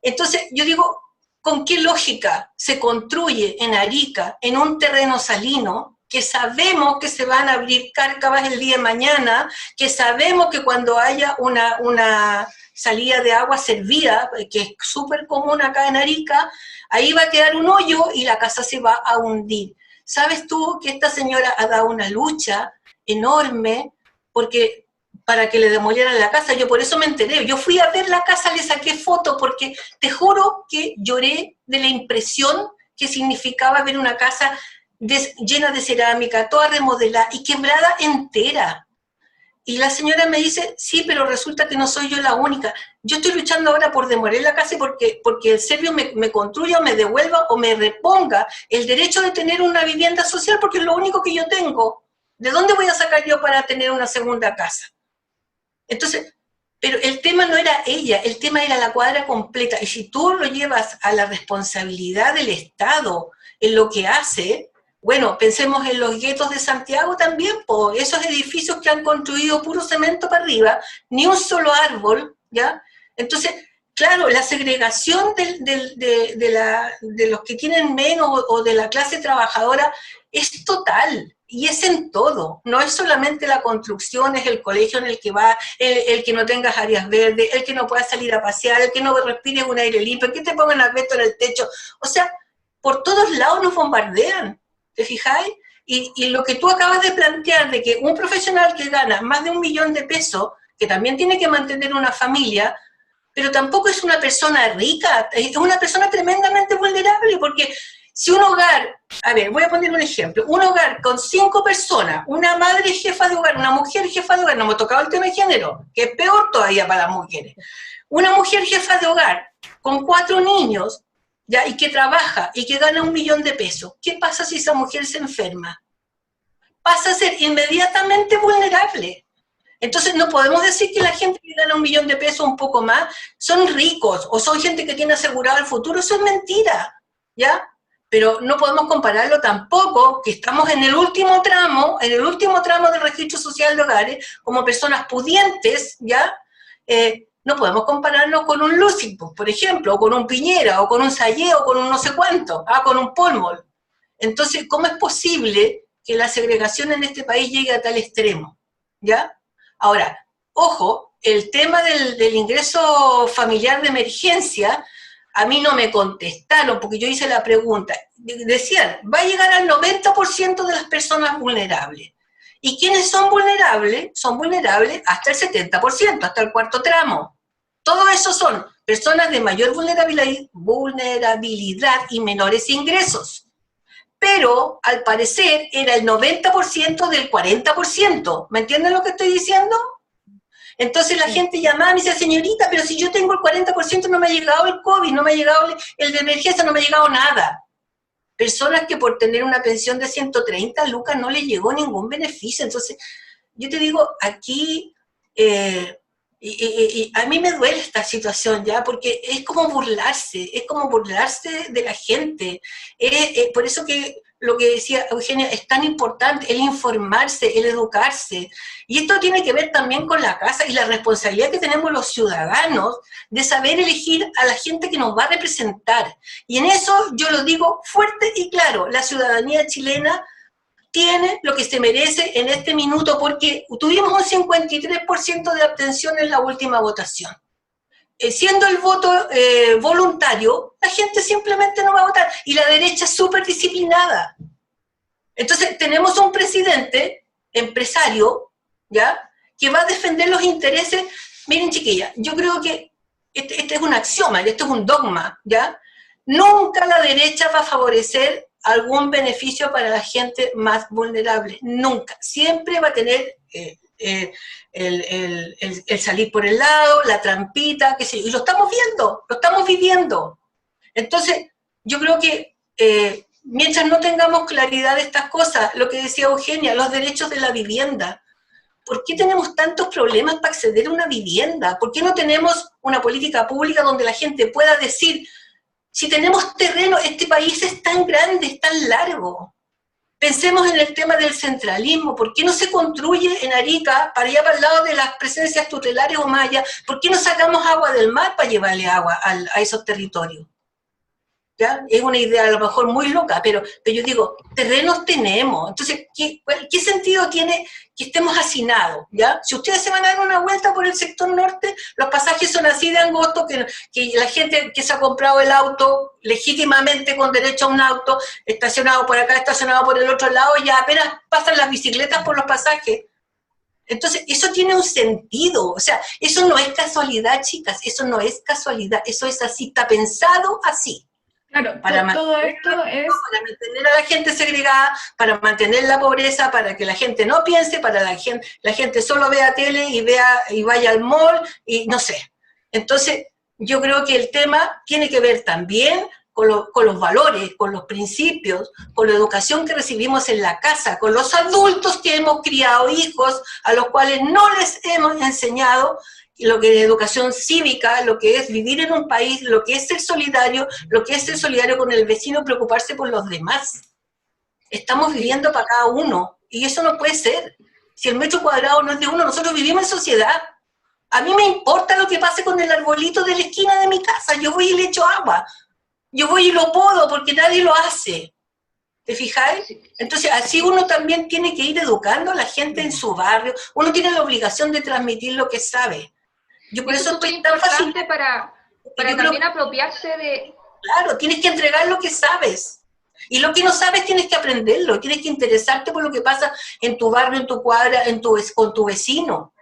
Entonces, yo digo, ¿con qué lógica se construye en Arica, en un terreno salino, que sabemos que se van a abrir cárcavas el día de mañana, que sabemos que cuando haya una salida de agua servida, que es súper común acá en Arica, ahí va a quedar un hoyo y la casa se va a hundir? ¿Sabes tú que esta señora ha dado una lucha enorme porque para que le demolieran la casa? Yo por eso me enteré, yo fui a ver la casa, le saqué foto, porque te juro que lloré de la impresión que significaba ver una casa llena de cerámica, toda remodelada y quebrada entera. Y la señora me dice, sí, pero resulta que no soy yo la única. Yo estoy luchando ahora por demoler la casa porque el serbio me construya o me devuelva o me reponga el derecho de tener una vivienda social, porque es lo único que yo tengo. ¿De dónde voy a sacar yo para tener una segunda casa? Entonces, pero el tema no era ella, el tema era la cuadra completa. Y si tú lo llevas a la responsabilidad del Estado en lo que hace, bueno, pensemos en los guetos de Santiago también, por esos edificios que han construido puro cemento para arriba, ni un solo árbol, ¿ya? Entonces, claro, la segregación de los que tienen menos o de la clase trabajadora es total. Y es en todo, no es solamente la construcción, es el colegio en el que va, el que no tengas áreas verdes, el que no pueda salir a pasear, el que no respire un aire limpio, el que te pongan asbesto en el techo. O sea, por todos lados nos bombardean, ¿te fijáis? Y lo que tú acabas de plantear, de que un profesional que gana más de 1 millón de pesos, que también tiene que mantener una familia, pero tampoco es una persona rica, es una persona tremendamente vulnerable, porque si un hogar, a ver, voy a poner un ejemplo, un hogar con 5 personas, una madre jefa de hogar, una mujer jefa de hogar, no hemos tocado el tema de género, que es peor todavía para las mujeres, una mujer jefa de hogar con 4 niños, ¿ya? Y que trabaja y que gana 1 millón de pesos, ¿qué pasa si esa mujer se enferma? Pasa a ser inmediatamente vulnerable. Entonces no podemos decir que la gente que gana 1 millón de pesos un poco más son ricos o son gente que tiene asegurado el futuro, eso es mentira, ¿ya? Pero no podemos compararlo tampoco, que estamos en el último tramo del registro social de hogares, como personas pudientes, ¿ya? No podemos compararnos con un Lucid, por ejemplo, o con un Piñera, o con un Sayé, o con un no sé cuánto, con un Polmol. Entonces, ¿cómo es posible que la segregación en este país llegue a tal extremo? ¿Ya? Ahora, ojo, el tema del ingreso familiar de emergencia, a mí no me contestaron, porque yo hice la pregunta. Decían, va a llegar al 90% de las personas vulnerables. ¿Y quiénes son vulnerables? Son vulnerables hasta el 70%, hasta el 4º tramo. Todo eso son personas de mayor vulnerabilidad y menores ingresos. Pero, al parecer, era el 90% del 40%. ¿Me entienden lo que estoy diciendo? Entonces la gente llamaba y me decía, señorita, pero si yo tengo el 40% no me ha llegado el COVID, no me ha llegado el de emergencia, no me ha llegado nada. Personas que por tener una pensión de 130 lucas no les llegó ningún beneficio. Entonces, yo te digo, aquí, a mí me duele esta situación ya, porque es como burlarse de la gente. Por eso que lo que decía Eugenia, es tan importante el informarse, el educarse. Y esto tiene que ver también con la casa y la responsabilidad que tenemos los ciudadanos de saber elegir a la gente que nos va a representar. Y en eso yo lo digo fuerte y claro, la ciudadanía chilena tiene lo que se merece en este minuto, porque tuvimos un 53% de abstención en la última votación. Siendo el voto voluntario, la gente simplemente no va a votar, y la derecha es súper disciplinada. Entonces tenemos un presidente empresario, ¿ya?, que va a defender los intereses. Miren, chiquillas, yo creo que este es un axioma, esto es un dogma, ¿ya? Nunca la derecha va a favorecer algún beneficio para la gente más vulnerable, nunca. Siempre va a tener el salir por el lado, la trampita, qué sé yo, y lo estamos viendo, lo estamos viviendo. Entonces, yo creo que mientras no tengamos claridad de estas cosas, lo que decía Eugenia, los derechos de la vivienda, ¿por qué tenemos tantos problemas para acceder a una vivienda? ¿Por qué no tenemos una política pública donde la gente pueda decir, si tenemos terreno, este país es tan grande, es tan largo, Pensemos en el tema del centralismo. ¿Por qué no se construye en Arica, para allá para el lado de las presencias tutelares o mayas? ¿Por qué no sacamos agua del mar para llevarle agua a esos territorios? ¿Ya? Es una idea a lo mejor muy loca, pero yo digo, terrenos tenemos. Entonces, ¿qué sentido tiene que estemos hacinados? ¿Ya? Si ustedes se van a dar una vuelta por el sector norte, los pasajes son así de angostos que la gente que se ha comprado el auto legítimamente con derecho a un auto, estacionado por acá, estacionado por el otro lado, ya apenas pasan las bicicletas por los pasajes. Entonces, eso tiene un sentido. O sea, eso no es casualidad, chicas, eso no es casualidad, eso es así, está pensado así. Claro, Para todo esto es... Para mantener a la gente segregada, para mantener la pobreza, para que la gente no piense, para la gente solo vea tele y vaya al mall, y no sé. Entonces, yo creo que el tema tiene que ver también con los valores, con los principios, con la educación que recibimos en la casa, con los adultos que hemos criado, hijos a los cuales no les hemos enseñado lo que es educación cívica, lo que es vivir en un país, lo que es ser solidario, lo que es ser solidario con el vecino, preocuparse por los demás. Estamos viviendo para cada uno, y eso no puede ser. Si el metro cuadrado no es de uno, nosotros vivimos en sociedad. A mí me importa lo que pase con el arbolito de la esquina de mi casa, yo voy y le echo agua, yo voy y lo podo porque nadie lo hace. ¿Te fijáis? Entonces, así uno también tiene que ir educando a la gente en su barrio, uno tiene la obligación de transmitir lo que sabe. Yo por eso es súper estoy tan fácil importante para también apropiarse de... Claro, tienes que entregar lo que sabes. Y lo que no sabes tienes que aprenderlo, tienes que interesarte por lo que pasa en tu barrio, en tu cuadra, con tu vecino.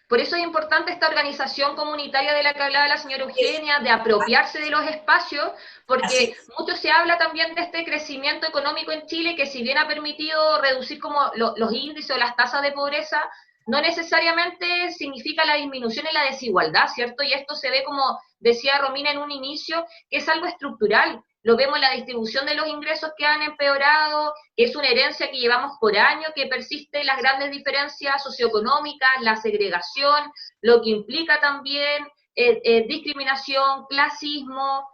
Por eso es importante esta organización comunitaria de la que hablaba la señora Eugenia, de apropiarse de los espacios, porque mucho se habla también de este crecimiento económico en Chile, que si bien ha permitido reducir como los índices o las tasas de pobreza, no necesariamente significa la disminución en la desigualdad, ¿cierto? Y esto se ve, como decía Romina en un inicio, que es algo estructural. Lo vemos en la distribución de los ingresos que han empeorado, que es una herencia que llevamos por año, que persiste las grandes diferencias socioeconómicas, la segregación, lo que implica también discriminación, clasismo.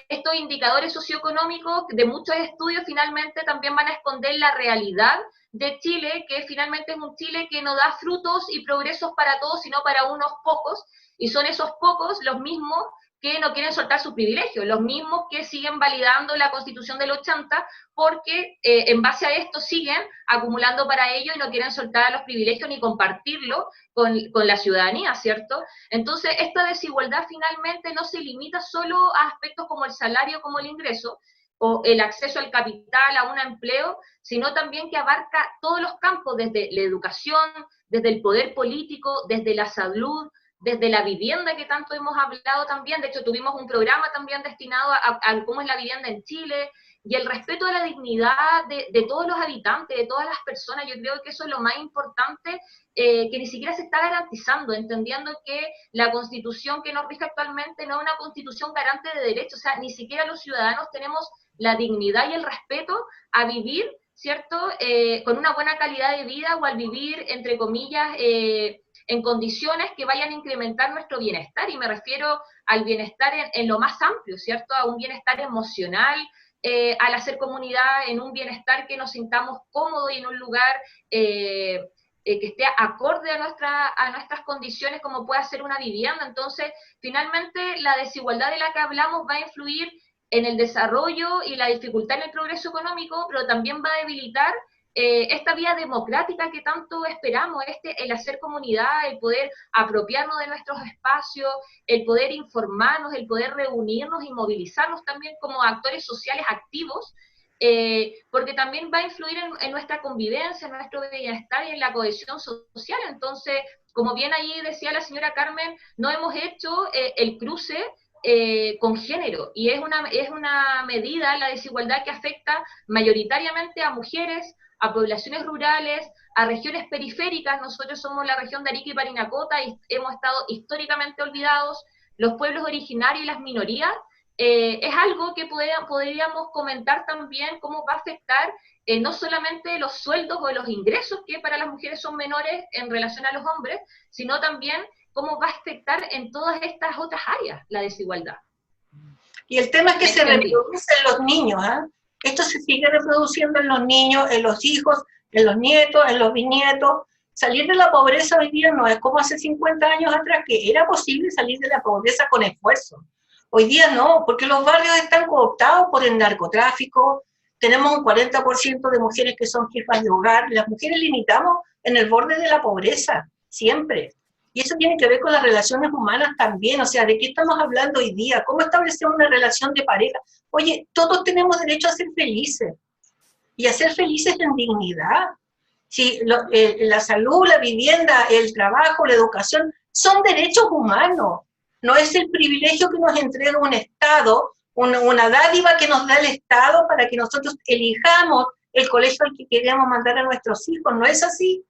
Estos indicadores socioeconómicos de muchos estudios finalmente también van a esconder la realidad de Chile, que finalmente es un Chile que no da frutos y progresos para todos, sino para unos pocos, y son esos pocos los mismos que no quieren soltar sus privilegios, los mismos que siguen validando la Constitución del 80, porque en base a esto siguen acumulando para ello y no quieren soltar los privilegios ni compartirlo con la ciudadanía, ¿cierto? Entonces, esta desigualdad finalmente no se limita solo a aspectos como el salario, como el ingreso, o el acceso al capital, a un empleo, sino también que abarca todos los campos, desde la educación, desde el poder político, desde la salud, desde la vivienda, que tanto hemos hablado también. De hecho, tuvimos un programa también destinado a cómo es la vivienda en Chile, y el respeto a la dignidad de todos los habitantes, de todas las personas. Yo creo que eso es lo más importante, que ni siquiera se está garantizando, entendiendo que la Constitución que nos rige actualmente no es una Constitución garante de derechos. O sea, ni siquiera los ciudadanos tenemos la dignidad y el respeto a vivir, ¿cierto?, con una buena calidad de vida, o al vivir, entre comillas, en condiciones que vayan a incrementar nuestro bienestar, y me refiero al bienestar en lo más amplio, ¿cierto?, a un bienestar emocional, al hacer comunidad, en un bienestar que nos sintamos cómodos y en un lugar que esté acorde a nuestras condiciones, como puede ser una vivienda. Entonces, finalmente, la desigualdad de la que hablamos va a influir en el desarrollo y la dificultad en el progreso económico, pero también va a debilitar esta vía democrática que tanto esperamos, el hacer comunidad, el poder apropiarnos de nuestros espacios, el poder informarnos, el poder reunirnos y movilizarnos también como actores sociales activos, porque también va a influir en nuestra convivencia, en nuestro bienestar y en la cohesión social. Entonces, como bien ahí decía la señora Carmen, no hemos hecho el cruce con género, y es una medida, la desigualdad, que afecta mayoritariamente a mujeres, a poblaciones rurales, a regiones periféricas. Nosotros somos la región de Arica y Parinacota y hemos estado históricamente olvidados. Los pueblos originarios y las minorías, es algo que podríamos comentar también, cómo va a afectar no solamente los sueldos o los ingresos, que para las mujeres son menores en relación a los hombres, sino también cómo va a afectar en todas estas otras áreas la desigualdad. Y el tema es que se reproducen los niños, ¿eh? Esto se sigue reproduciendo en los niños, en los hijos, en los nietos, en los bisnietos. Salir de la pobreza hoy día no es como hace 50 años atrás, que era posible salir de la pobreza con esfuerzo. Hoy día no, porque los barrios están cooptados por el narcotráfico, tenemos un 40% de mujeres que son jefas de hogar, las mujeres limitamos en el borde de la pobreza, siempre. Y eso tiene que ver con las relaciones humanas también, o sea, ¿de qué estamos hablando hoy día? ¿Cómo establecer una relación de pareja? Oye, todos tenemos derecho a ser felices, y a ser felices en dignidad. Si la salud, la vivienda, el trabajo, la educación, son derechos humanos. No es el privilegio que nos entrega un Estado, una dádiva que nos da el Estado para que nosotros elijamos el colegio al que queremos mandar a nuestros hijos. No es así.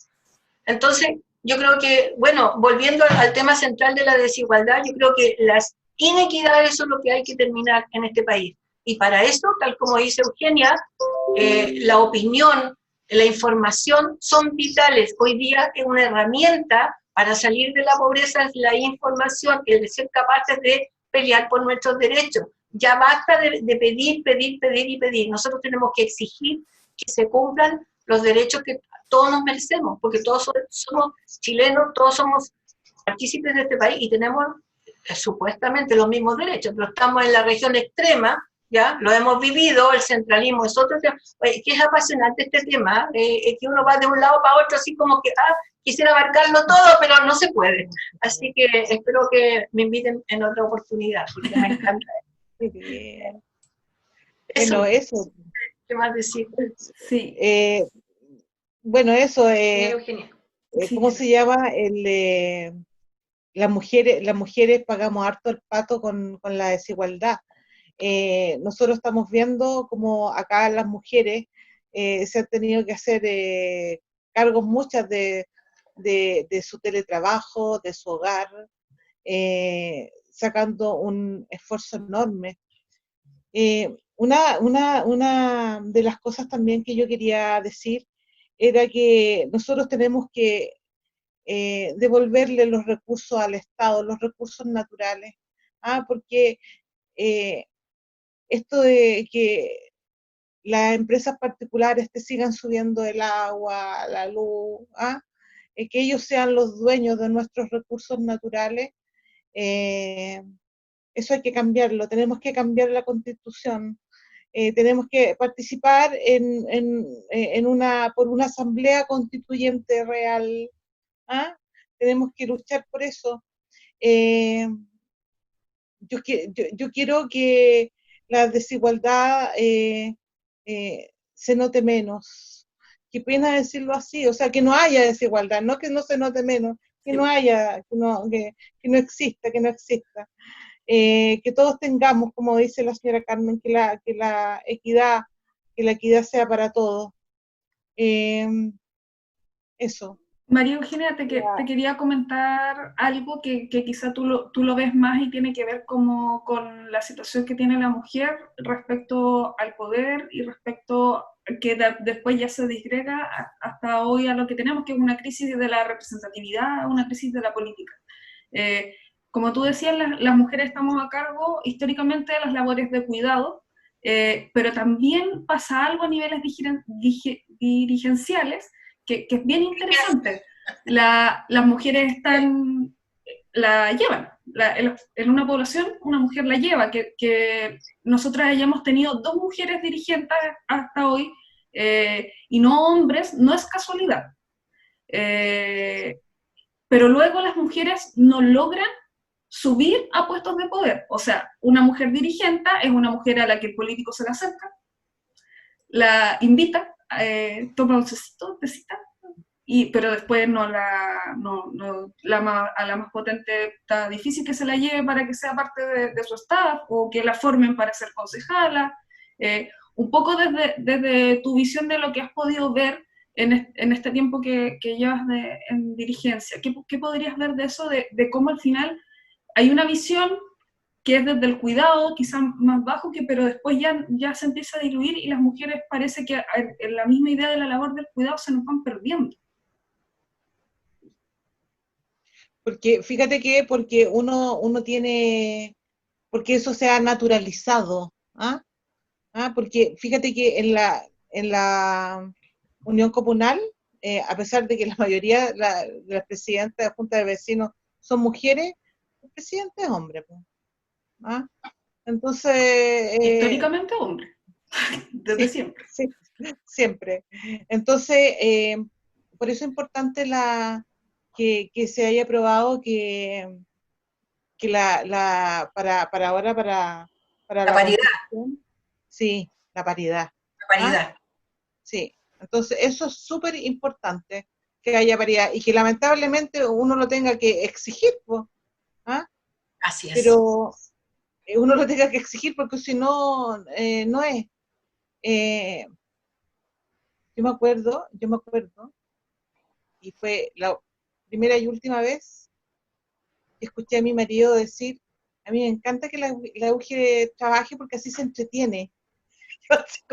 Entonces, yo creo que, bueno, volviendo al tema central de la desigualdad, yo creo que las inequidades son lo que hay que terminar en este país. Y para eso, tal como dice Eugenia, la opinión, la información son vitales. Hoy día es una herramienta para salir de la pobreza, es la información, el de ser capaces de pelear por nuestros derechos. Ya basta de pedir, pedir, pedir y pedir. Nosotros tenemos que exigir que se cumplan los derechos que todos nos merecemos, porque todos somos chilenos, todos somos partícipes de este país y tenemos supuestamente los mismos derechos, pero estamos en la región extrema, ¿ya? Lo hemos vivido, el centralismo es otro tema. Oye, que es apasionante este tema, que uno va de un lado para otro así como que, quisiera abarcarlo todo, pero no se puede. Así que espero que me inviten en otra oportunidad, porque me encanta. Bien. Eso, Bueno, eso. ¿qué más decir? Sí. Bueno, eso, Eugenia. ¿cómo se llama? Las mujeres pagamos harto el pato con la desigualdad. Nosotros estamos viendo como acá las mujeres se han tenido que hacer cargos muchas de su teletrabajo, de su hogar, sacando un esfuerzo enorme. Una de las cosas también que yo quería decir era que nosotros tenemos que devolverle los recursos al Estado, los recursos naturales, porque esto de que las empresas particulares te sigan subiendo el agua, la luz, que ellos sean los dueños de nuestros recursos naturales, eso hay que cambiarlo, tenemos que cambiar la Constitución, tenemos que participar por una asamblea constituyente real, tenemos que luchar por eso. Yo quiero que la desigualdad se note menos. Qué pena decirlo así, o sea, que no haya desigualdad, no que no se note menos, que no haya, que no exista, que no exista. Que todos tengamos, como dice la señora Carmen, que la equidad sea para todos. Eso. María Eugenia, te quería comentar algo que quizá tú lo ves más y tiene que ver como con la situación que tiene la mujer respecto al poder y respecto que después ya se disgrega hasta hoy a lo que tenemos, que es una crisis de la representatividad, una crisis de la política. Como tú decías, las mujeres estamos a cargo históricamente de las labores de cuidado, pero también pasa algo a niveles dirigenciales, que es bien interesante. Las mujeres la llevan, en una población una mujer la lleva, que nosotras hayamos tenido 2 mujeres dirigentes hasta hoy, y no hombres, no es casualidad. Pero luego las mujeres no logran subir a puestos de poder. O sea, una mujer dirigente es una mujer a la que el político se le acerca, la invita, toma un tecita, pero después a la más potente está difícil que se la lleve para que sea parte de su staff, o que la formen para ser concejala. Un poco desde tu visión de lo que has podido ver en este tiempo que llevas en dirigencia, ¿qué podrías ver de eso, de cómo al final hay una visión que es desde el cuidado, quizás más bajo, pero después ya se empieza a diluir y las mujeres parece que en la misma idea de la labor del cuidado se nos van perdiendo? Porque fíjate que porque uno tiene, porque eso se ha naturalizado, Porque fíjate que en la Unión Comunal, a pesar de que la mayoría de las presidentas de la Junta de Vecinos son mujeres, el presidente es hombre. Pues. ¿Ah? Entonces... Históricamente hombre, desde siempre. Sí, siempre. Entonces, por eso es importante que se haya aprobado que para ahora, para La la paridad. Constitución, sí, la paridad. La paridad. Sí, entonces eso es súper importante, que haya paridad y que lamentablemente uno lo tenga que exigir, ¿ah? Así es. Pero uno lo tenga que exigir porque si no, no es. Yo me acuerdo, y fue la primera y última vez que escuché a mi marido decir, a mí me encanta que la UGE trabaje porque así se entretiene. Entonces,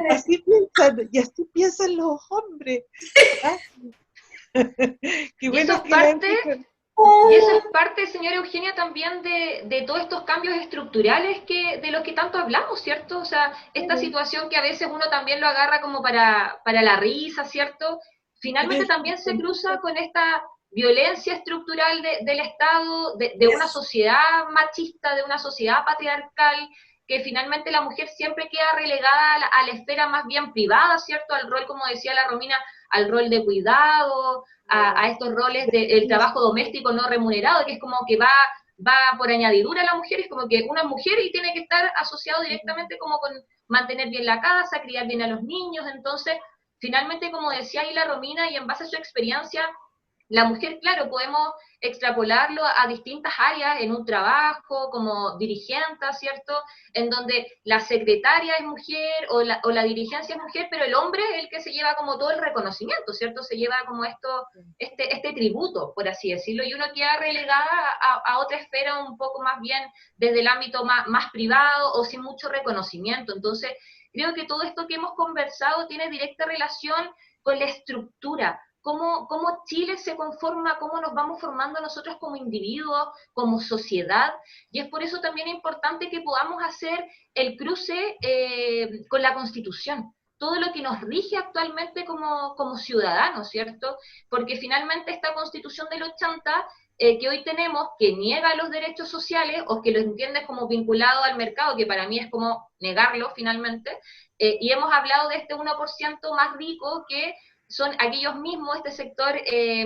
así piensan los hombres. ¿Ah? Qué bueno que Y eso es parte, señora Eugenia, también de todos estos cambios estructurales de los que tanto hablamos, ¿cierto? O sea, esta situación que a veces uno también lo agarra como para la risa, ¿cierto? Finalmente también se cruza con esta violencia estructural del Estado, de una sociedad machista, de una sociedad patriarcal, que finalmente la mujer siempre queda relegada a la esfera más bien privada, ¿cierto? Al rol, como decía la Romina, al rol de cuidado, a estos roles del trabajo doméstico no remunerado, que es como que va por añadidura a la mujer, es como que una mujer y tiene que estar asociado directamente como con mantener bien la casa, criar bien a los niños, entonces, finalmente, como decía ahí la Romina, y en base a su experiencia, la mujer, claro, podemos extrapolarlo a distintas áreas en un trabajo, como dirigente, ¿cierto? En donde la secretaria es mujer o la dirigencia es mujer, pero el hombre es el que se lleva como todo el reconocimiento, ¿cierto? Se lleva como este tributo, por así decirlo, y uno queda relegada a otra esfera un poco más bien desde el ámbito más privado o sin mucho reconocimiento. Entonces, creo que todo esto que hemos conversado tiene directa relación con la estructura, cómo Chile se conforma, cómo nos vamos formando nosotros como individuos, como sociedad, y es por eso también importante que podamos hacer el cruce con la Constitución, todo lo que nos rige actualmente como ciudadanos, ¿cierto? Porque finalmente esta Constitución del 80 que hoy tenemos, que niega los derechos sociales o que los entiende como vinculado al mercado, que para mí es como negarlo finalmente, y hemos hablado de este 1% más rico que son aquellos mismos, este sector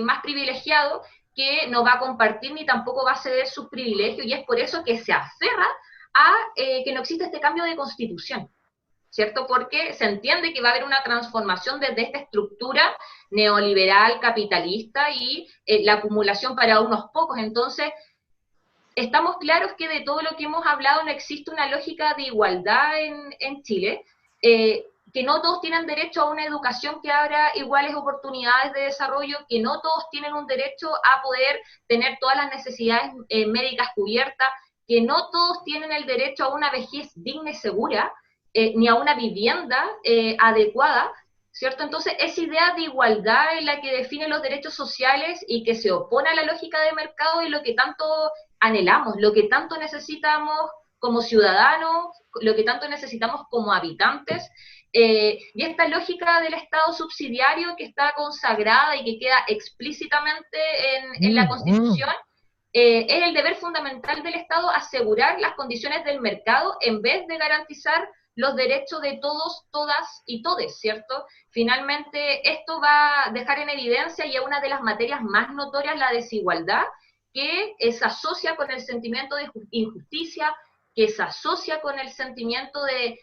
más privilegiado, que no va a compartir ni tampoco va a ceder sus privilegios, y es por eso que se aferra a que no existe este cambio de constitución, ¿cierto? Porque se entiende que va a haber una transformación desde esta estructura neoliberal, capitalista y la acumulación para unos pocos. Entonces, estamos claros que de todo lo que hemos hablado no existe una lógica de igualdad en Chile, que no todos tienen derecho a una educación que abra iguales oportunidades de desarrollo, que no todos tienen un derecho a poder tener todas las necesidades médicas cubiertas, que no todos tienen el derecho a una vejez digna y segura, ni a una vivienda adecuada, ¿cierto? Entonces, esa idea de igualdad en la que define los derechos sociales y que se opone a la lógica de mercado es lo que tanto anhelamos, lo que tanto necesitamos como ciudadanos, lo que tanto necesitamos como habitantes, y esta lógica del Estado subsidiario que está consagrada y que queda explícitamente en la Constitución, es el deber fundamental del Estado asegurar las condiciones del mercado en vez de garantizar los derechos de todos, todas y todes, ¿cierto? Finalmente, esto va a dejar en evidencia, y es una de las materias más notorias, la desigualdad, que se asocia con el sentimiento de injusticia, que se asocia con el sentimiento de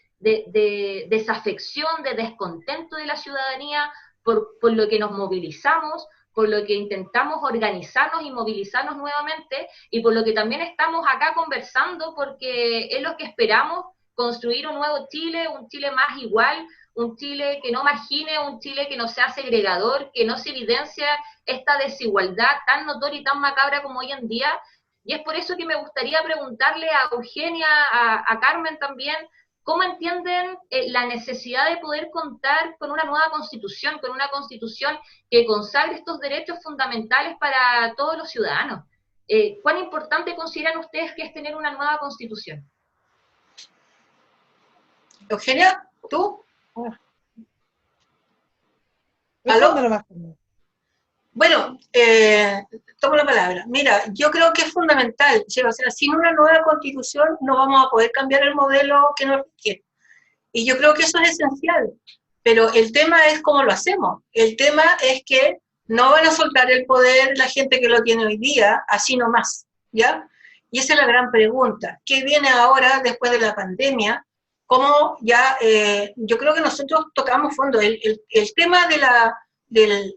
desafección, de descontento de la ciudadanía por lo que nos movilizamos, por lo que intentamos organizarnos y movilizarnos nuevamente, y por lo que también estamos acá conversando, porque es lo que esperamos, construir un nuevo Chile, un Chile más igual, un Chile que no margine, un Chile que no sea segregador, que no se evidencia esta desigualdad tan notoria y tan macabra como hoy en día. Y es por eso que me gustaría preguntarle a Eugenia, a Carmen también, ¿cómo entienden la necesidad de poder contar con una nueva constitución, con una constitución que consagre estos derechos fundamentales para todos los ciudadanos? ¿Cuán importante consideran ustedes que es tener una nueva constitución? Eugenia, ¿tú? Ah. ¿Aló? Respóndelo más conmigo. Bueno, tomo la palabra. Mira, yo creo que es fundamental, o sea, sin una nueva constitución no vamos a poder cambiar el modelo que nos requiere. Y yo creo que eso es esencial. Pero el tema es cómo lo hacemos. El tema es que no van a soltar el poder la gente que lo tiene hoy día, así nomás, ¿ya? Y esa es la gran pregunta. ¿Qué viene ahora después de la pandemia? ¿Cómo ya, yo creo que nosotros tocamos fondo. El tema del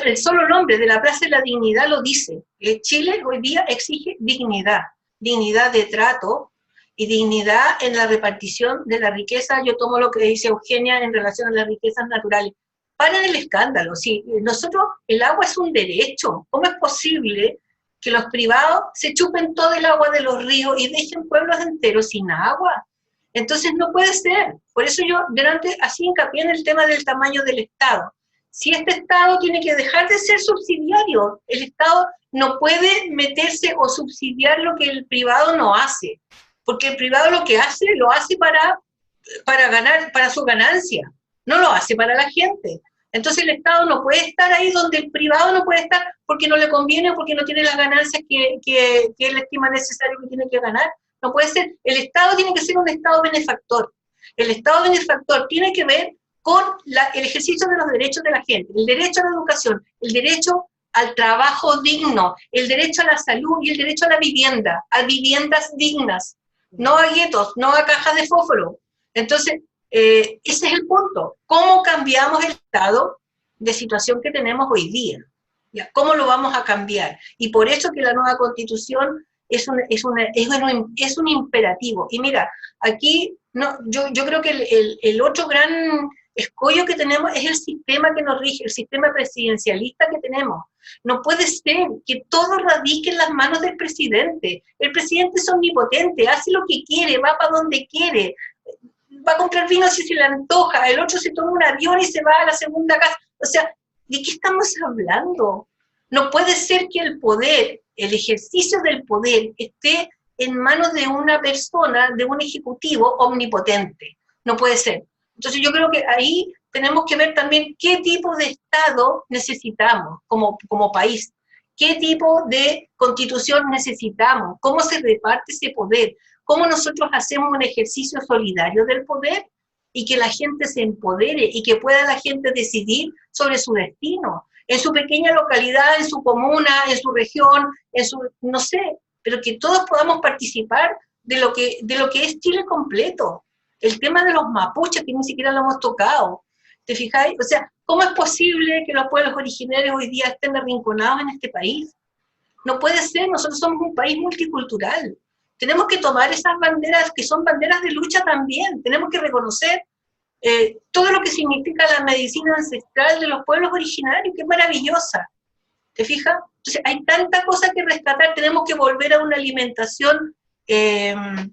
el solo nombre de la Plaza de la Dignidad lo dice. Chile hoy día exige dignidad, dignidad de trato y dignidad en la repartición de la riqueza. Yo tomo lo que dice Eugenia en relación a las riquezas naturales. Paren el escándalo. Sí, nosotros, el agua es un derecho. ¿Cómo es posible que los privados se chupen todo el agua de los ríos y dejen pueblos enteros sin agua? Entonces no puede ser. Por eso yo delante así hincapié en el tema del tamaño del Estado. Si este Estado tiene que dejar de ser subsidiario, el Estado no puede meterse o subsidiar lo que el privado no hace, porque el privado lo que hace, lo hace para ganar, para su ganancia, no lo hace para la gente. Entonces el Estado no puede estar ahí donde el privado no puede estar porque no le conviene o porque no tiene las ganancias que él estima necesario que tiene que ganar. No puede ser. El Estado tiene que ser un Estado benefactor. El Estado benefactor tiene que ver con el ejercicio de los derechos de la gente, el derecho a la educación, el derecho al trabajo digno, el derecho a la salud y el derecho a la vivienda, a viviendas dignas, no a guetos, no a cajas de fósforo. Entonces, ese es el punto. ¿Cómo cambiamos el estado de situación que tenemos hoy día? ¿Ya? ¿Cómo lo vamos a cambiar? Y por eso que la nueva Constitución es un imperativo. Y mira, aquí no, yo creo que el otro gran escollo que tenemos es el sistema que nos rige, el sistema presidencialista que tenemos. No puede ser que todo radique en las manos del presidente. El presidente es omnipotente, hace lo que quiere, va para donde quiere, va a comprar vino si se le antoja, el otro se toma un avión y se va a la segunda casa. O sea, ¿de qué estamos hablando? No puede ser que el poder, el ejercicio del poder, esté en manos de una persona, de un ejecutivo omnipotente. No puede ser. Entonces yo creo que ahí tenemos que ver también qué tipo de Estado necesitamos como país, qué tipo de constitución necesitamos, cómo se reparte ese poder, cómo nosotros hacemos un ejercicio solidario del poder y que la gente se empodere y que pueda la gente decidir sobre su destino, en su pequeña localidad, en su comuna, en su región, no sé, pero que todos podamos participar de lo que es Chile completo. El tema de los mapuches, que ni siquiera lo hemos tocado, ¿te fijáis? O sea, ¿cómo es posible que los pueblos originarios hoy día estén arrinconados en este país? No puede ser, nosotros somos un país multicultural. Tenemos que tomar esas banderas, que son banderas de lucha también. Tenemos que reconocer todo lo que significa la medicina ancestral de los pueblos originarios, que es maravillosa. ¿Te fijas? Entonces, hay tanta cosa que rescatar, tenemos que volver a una alimentación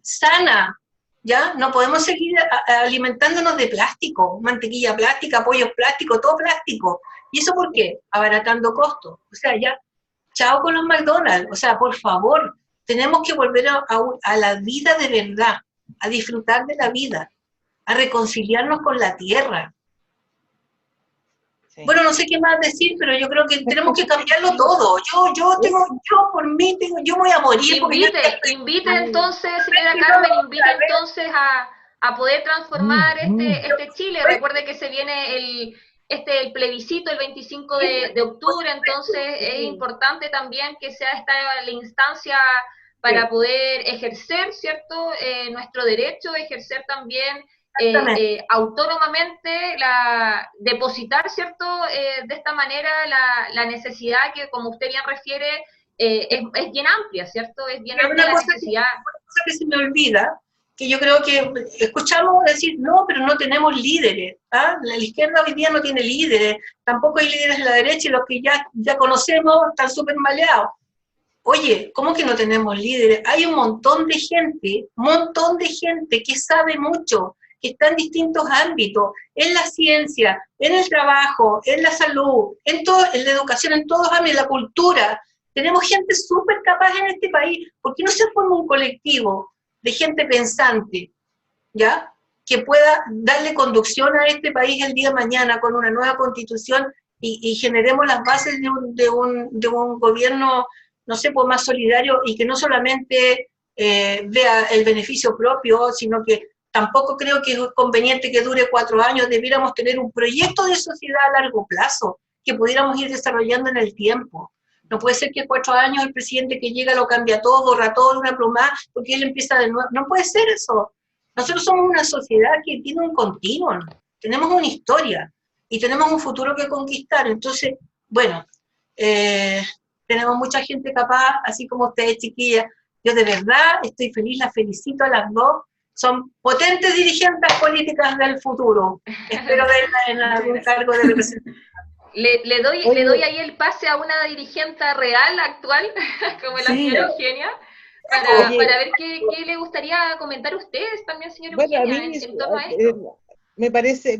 sana, ¿ya? No podemos seguir alimentándonos de plástico, mantequilla plástica, pollos plásticos, todo plástico. ¿Y eso por qué? Abaratando costos. O sea, ya, chao con los McDonald's. O sea, por favor, tenemos que volver a la vida de verdad, a disfrutar de la vida, a reconciliarnos con la tierra. Sí. Bueno, no sé qué más decir, pero yo creo que tenemos que cambiarlo todo. Yo por mí, yo voy a morir. Invite entonces, señora Carmen, invite entonces a poder transformar este Chile. Recuerde que se viene el plebiscito el 25 de octubre, entonces es importante también que sea esta la instancia para poder ejercer, ¿cierto?, nuestro derecho, ejercer también autónomamente, depositar, ¿cierto?, de esta manera la necesidad que, como usted bien refiere, es bien amplia, ¿cierto? Es bien amplia la necesidad. Una cosa que se me olvida, que yo creo que escuchamos decir, no, pero no tenemos líderes, ¿ah? La izquierda hoy día no tiene líderes, tampoco hay líderes en la derecha y los que ya conocemos están súper maleados. Oye, ¿cómo que no tenemos líderes? Hay un montón de gente que sabe mucho, que está en distintos ámbitos, en la ciencia, en el trabajo, en la salud, en la educación, en todos los ámbitos, en la cultura. Tenemos gente súper capaz en este país. ¿Por qué no se forma un colectivo de gente pensante, ya? que pueda darle conducción a este país el día de mañana con una nueva constitución y generemos las bases de un gobierno, no sé, pues más solidario y que no solamente vea el beneficio propio, sino que tampoco creo que es conveniente que dure 4 años, debiéramos tener un proyecto de sociedad a largo plazo que pudiéramos ir desarrollando en el tiempo. No puede ser que 4 años el presidente que llega lo cambia todo, borra todo de una pluma, porque él empieza de nuevo. No puede ser eso. Nosotros somos una sociedad que tiene un continuum, tenemos una historia y tenemos un futuro que conquistar. Entonces, bueno, tenemos mucha gente capaz, así como ustedes, chiquillas. Yo de verdad estoy feliz, las felicito a las dos. Son potentes dirigentes políticas del futuro. Espero verlas en algún cargo de representación. Le doy ahí el pase a una dirigente real, actual, como la señora Eugenia, para ver qué le gustaría comentar a ustedes también, señora Eugenia, en torno a esto. Me parece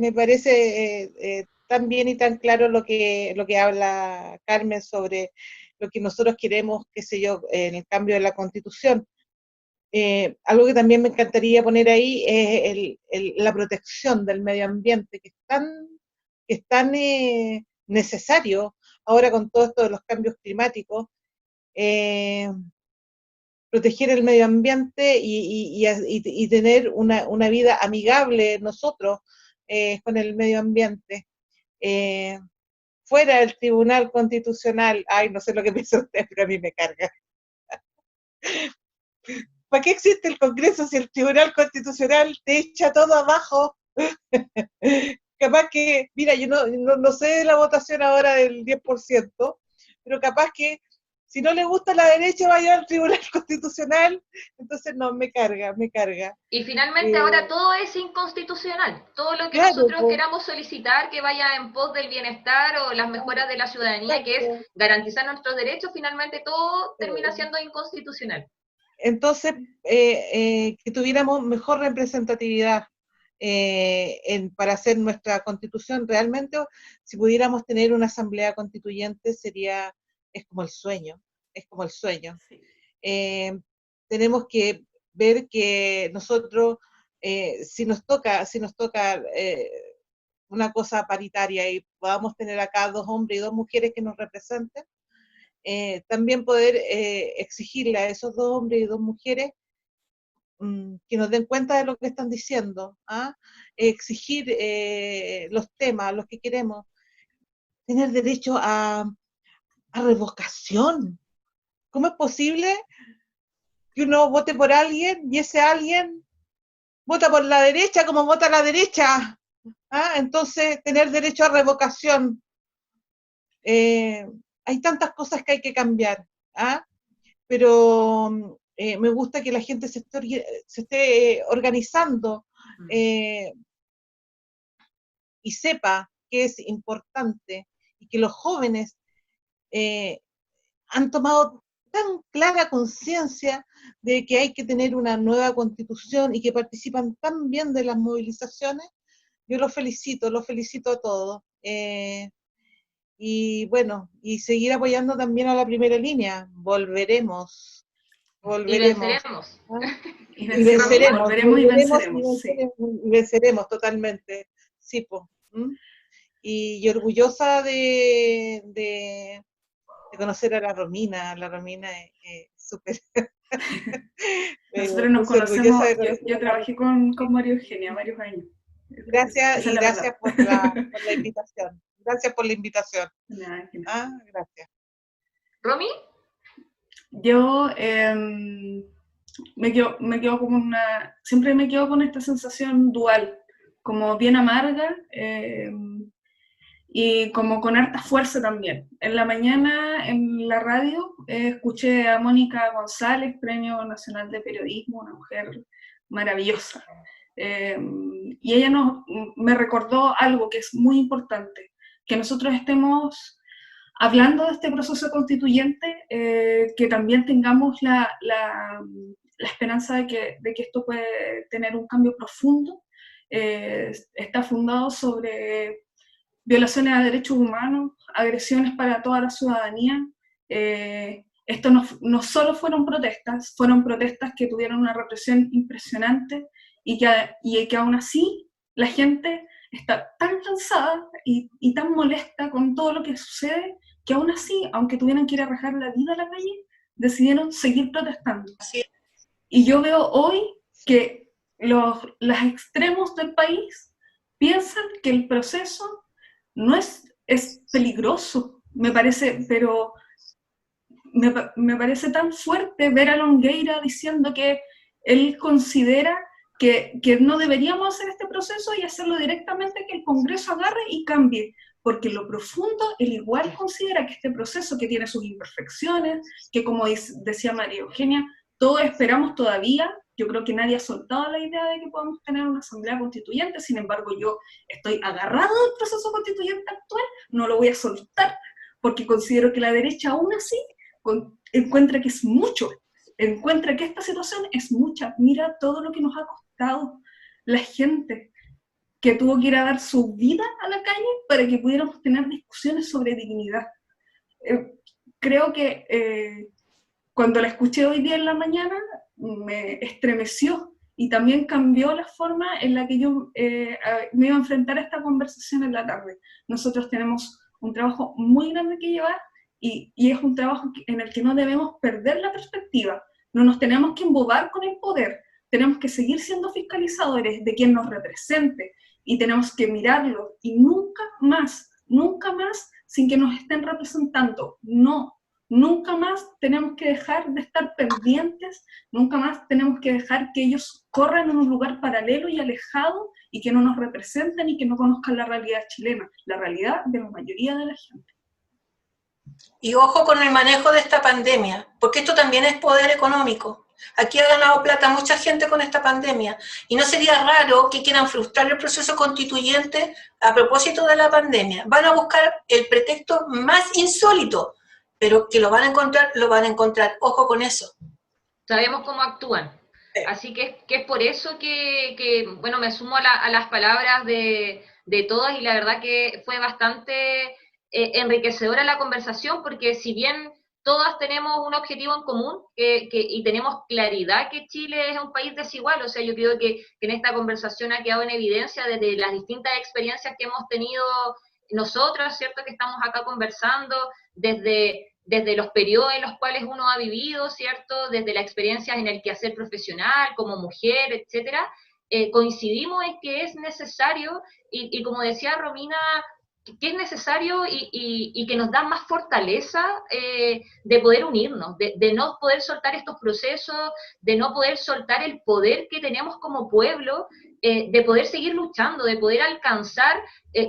tan bien y tan claro lo que habla Carmen sobre lo que nosotros queremos, qué sé yo, en el cambio de la Constitución. Algo que también me encantaría poner ahí es la protección del medio ambiente, que es tan necesario ahora con todo esto de los cambios climáticos, proteger el medio ambiente y tener una vida amigable nosotros con el medio ambiente. Fuera del Tribunal Constitucional, ay, no sé lo que piensa usted, pero a mí me carga. ¿Para qué existe el Congreso si el Tribunal Constitucional te echa todo abajo? Capaz que, mira, yo no sé de la votación ahora del 10%, pero capaz que si no le gusta la derecha vaya al Tribunal Constitucional, entonces no, me carga. Y finalmente ahora todo es inconstitucional, todo lo que nosotros queramos solicitar que vaya en pos del bienestar o las mejoras de la ciudadanía, que es garantizar nuestros derechos, finalmente todo termina siendo inconstitucional. Entonces, que tuviéramos mejor representatividad para hacer nuestra constitución, realmente, si pudiéramos tener una asamblea constituyente, es como el sueño. Sí. Tenemos que ver que nosotros, si nos toca una cosa paritaria y podamos tener acá 2 hombres y 2 mujeres que nos representen, también poder exigirle a esos 2 hombres y 2 mujeres que nos den cuenta de lo que están diciendo, exigir los temas, los que queremos, tener derecho a revocación. ¿Cómo es posible que uno vote por alguien y ese alguien vota por la derecha como vota la derecha? Entonces, tener derecho a revocación. Hay tantas cosas que hay que cambiar, pero me gusta que la gente se esté organizando y sepa que es importante y que los jóvenes han tomado tan clara conciencia de que hay que tener una nueva constitución y que participan tan bien de las movilizaciones. Yo los felicito a todos. Y bueno, y seguir apoyando también a la primera línea. Volveremos. Y venceremos. Y venceremos totalmente. Sí, pues. Y orgullosa de conocer a la Romina. La Romina es súper. Nosotros nos conocemos, yo trabajé con María Eugenia varios años. Gracias por la invitación. Gracias por la invitación. Gracias. ¿Romy? Yo me quedo como siempre me quedo con esta sensación dual, como bien amarga y como con harta fuerza también. En la mañana en la radio escuché a Mónica González, Premio Nacional de Periodismo, una mujer maravillosa. Y ella me recordó algo que es muy importante, que nosotros estemos hablando de este proceso constituyente, que también tengamos la esperanza de que esto puede tener un cambio profundo. Está fundado sobre violaciones a derechos humanos, agresiones para toda la ciudadanía. Esto no solo fueron protestas que tuvieron una represión impresionante y que aún así la gente está tan cansada y tan molesta con todo lo que sucede, que aún así, aunque tuvieran que ir a arrojar la vida a la calle, decidieron seguir protestando. Así es. Y yo veo hoy que los extremos del país piensan que el proceso no es peligroso, me parece, pero me parece tan fuerte ver a Longueira diciendo que él considera que no deberíamos hacer este proceso y hacerlo directamente, que el Congreso agarre y cambie, porque en lo profundo él igual considera que este proceso, que tiene sus imperfecciones, que como decía María Eugenia, todos esperamos todavía. Yo creo que nadie ha soltado la idea de que podamos tener una asamblea constituyente, sin embargo yo estoy agarrado del proceso constituyente actual, no lo voy a soltar, porque considero que la derecha aún así encuentra que es mucho, encuentra que esta situación es mucha. Mira todo lo que nos ha costado la gente que tuvo que ir a dar su vida a la calle para que pudiéramos tener discusiones sobre dignidad. Creo que cuando la escuché hoy día en la mañana, me estremeció y también cambió la forma en la que yo me iba a enfrentar a esta conversación en la tarde. Nosotros tenemos un trabajo muy grande que llevar y es un trabajo en el que no debemos perder la perspectiva. No nos tenemos que embobar con el poder, tenemos que seguir siendo fiscalizadores de quien nos represente y tenemos que mirarlo y nunca más sin que nos estén representando. No. Nunca más tenemos que dejar de estar pendientes, nunca más tenemos que dejar que ellos corran en un lugar paralelo y alejado y que no nos representen y que no conozcan la realidad chilena, la realidad de la mayoría de la gente. Y ojo con el manejo de esta pandemia, porque esto también es poder económico. Aquí ha ganado plata mucha gente con esta pandemia y no sería raro que quieran frustrar el proceso constituyente a propósito de la pandemia. Van a buscar el pretexto más insólito, pero que lo van a encontrar, ojo con eso. Sabemos cómo actúan. Sí. Así que es por eso que bueno, me sumo a las palabras de todas, y la verdad que fue bastante enriquecedora la conversación, porque si bien todas tenemos un objetivo en común y tenemos claridad que Chile es un país desigual, o sea, yo creo que en esta conversación ha quedado en evidencia desde las distintas experiencias que hemos tenido nosotros, ¿cierto?, que estamos acá conversando, desde los periodos en los cuales uno ha vivido, ¿cierto?, desde la experiencia en el quehacer profesional, como mujer, etcétera, coincidimos en que es necesario, y como decía Romina, que es necesario y que nos da más fortaleza de poder unirnos, de no poder soltar estos procesos, de no poder soltar el poder que tenemos como pueblo, de poder seguir luchando, de poder alcanzar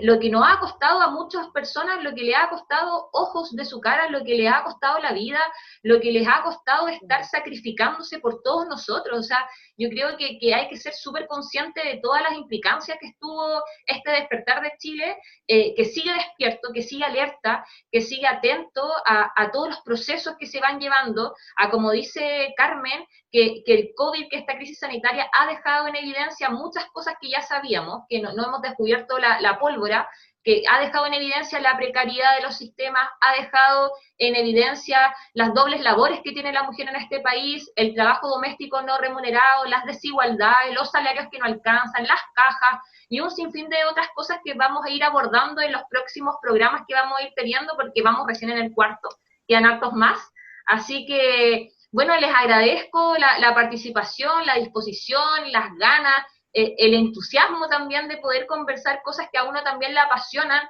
lo que nos ha costado a muchas personas, lo que le ha costado ojos de su cara, lo que le ha costado la vida, lo que les ha costado estar sacrificándose por todos nosotros. O sea, yo creo que hay que ser súper consciente de todas las implicancias que estuvo este despertar de Chile, que sigue despierto, que sigue alerta, que sigue atento a todos los procesos que se van llevando, a, como dice Carmen, que el COVID, que esta crisis sanitaria ha dejado en evidencia muchas cosas que ya sabíamos, que no hemos descubierto la pólvora, que ha dejado en evidencia la precariedad de los sistemas, ha dejado en evidencia las dobles labores que tiene la mujer en este país, el trabajo doméstico no remunerado, las desigualdades, los salarios que no alcanzan, las cajas, y un sinfín de otras cosas que vamos a ir abordando en los próximos programas que vamos a ir teniendo, porque vamos recién en el cuarto, quedan hartos más. Así que, bueno, les agradezco la participación, la disposición, las ganas, el entusiasmo también de poder conversar cosas que a uno también le apasionan,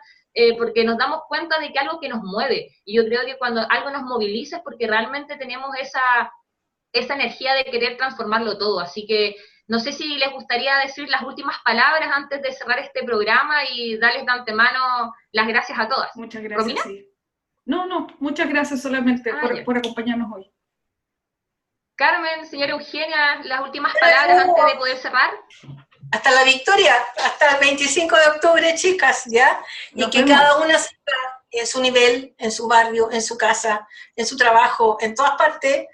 porque nos damos cuenta de que algo que nos mueve, y yo creo que cuando algo nos moviliza es porque realmente tenemos esa energía de querer transformarlo todo. Así que no sé si les gustaría decir las últimas palabras antes de cerrar este programa y darles de antemano las gracias a todas. Muchas gracias. Sí. No, muchas gracias solamente por acompañarnos hoy. Carmen, señora Eugenia, las últimas palabras antes de poder cerrar. Hasta la victoria, hasta el 25 de octubre, chicas, ¿ya? Y que cada una sepa en su nivel, en su barrio, en su casa, en su trabajo, en todas partes,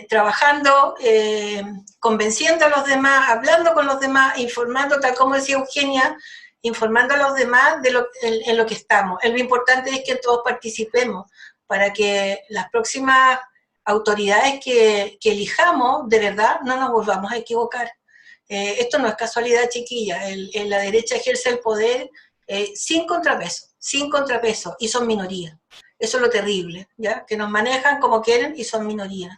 trabajando, convenciendo a los demás, hablando con los demás, informando, tal como decía Eugenia, informando a los demás en lo que estamos. Lo importante es que todos participemos para que las próximas autoridades que elijamos, de verdad, no nos volvamos a equivocar. Esto no es casualidad, chiquilla, la derecha ejerce el poder sin contrapeso, y son minorías. Eso es lo terrible, ¿ya? Que nos manejan como quieren y son minorías.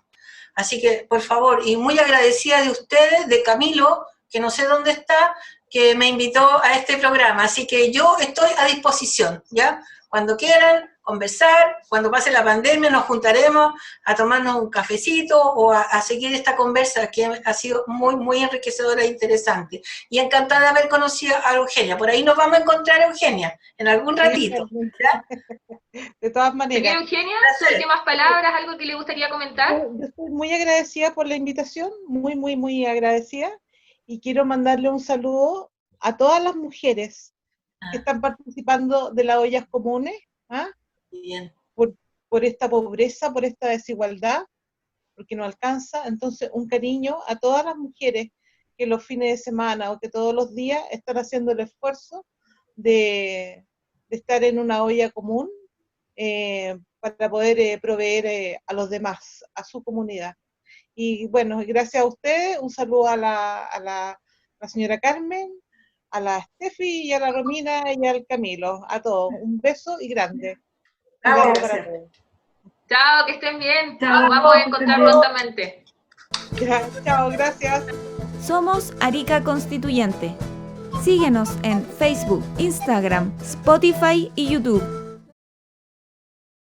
Así que, por favor, y muy agradecida de ustedes, de Camilo, que no sé dónde está, que me invitó a este programa. Así que yo estoy a disposición, ¿ya? Cuando quieran conversar, cuando pase la pandemia nos juntaremos a tomarnos un cafecito o a seguir esta conversa que ha sido muy, muy enriquecedora e interesante. Y encantada de haber conocido a Eugenia. Por ahí nos vamos a encontrar, Eugenia, en algún ratito, ¿ya? De todas maneras. Señora Eugenia, sus últimas palabras, algo que le gustaría comentar. Yo estoy muy agradecida por la invitación, muy, muy, muy agradecida. Y quiero mandarle un saludo a todas las mujeres que están participando de las ollas comunes, ¿ah? Bien. Por esta pobreza, por esta desigualdad, porque no alcanza. Entonces, un cariño a todas las mujeres que los fines de semana o que todos los días están haciendo el esfuerzo de estar en una olla común para poder proveer a los demás, a su comunidad. Y bueno, gracias a ustedes, un saludo a la señora Carmen, a la Steffi y a la Romina y al Camilo, a todos. Un beso y grande. Chao, Para todos. Chao, que estén bien. Chao, Nos vamos a que encontrar estén bien. prontamente. Ya, chao, gracias. Somos Arica Constituyente. Síguenos en Facebook, Instagram, Spotify y YouTube.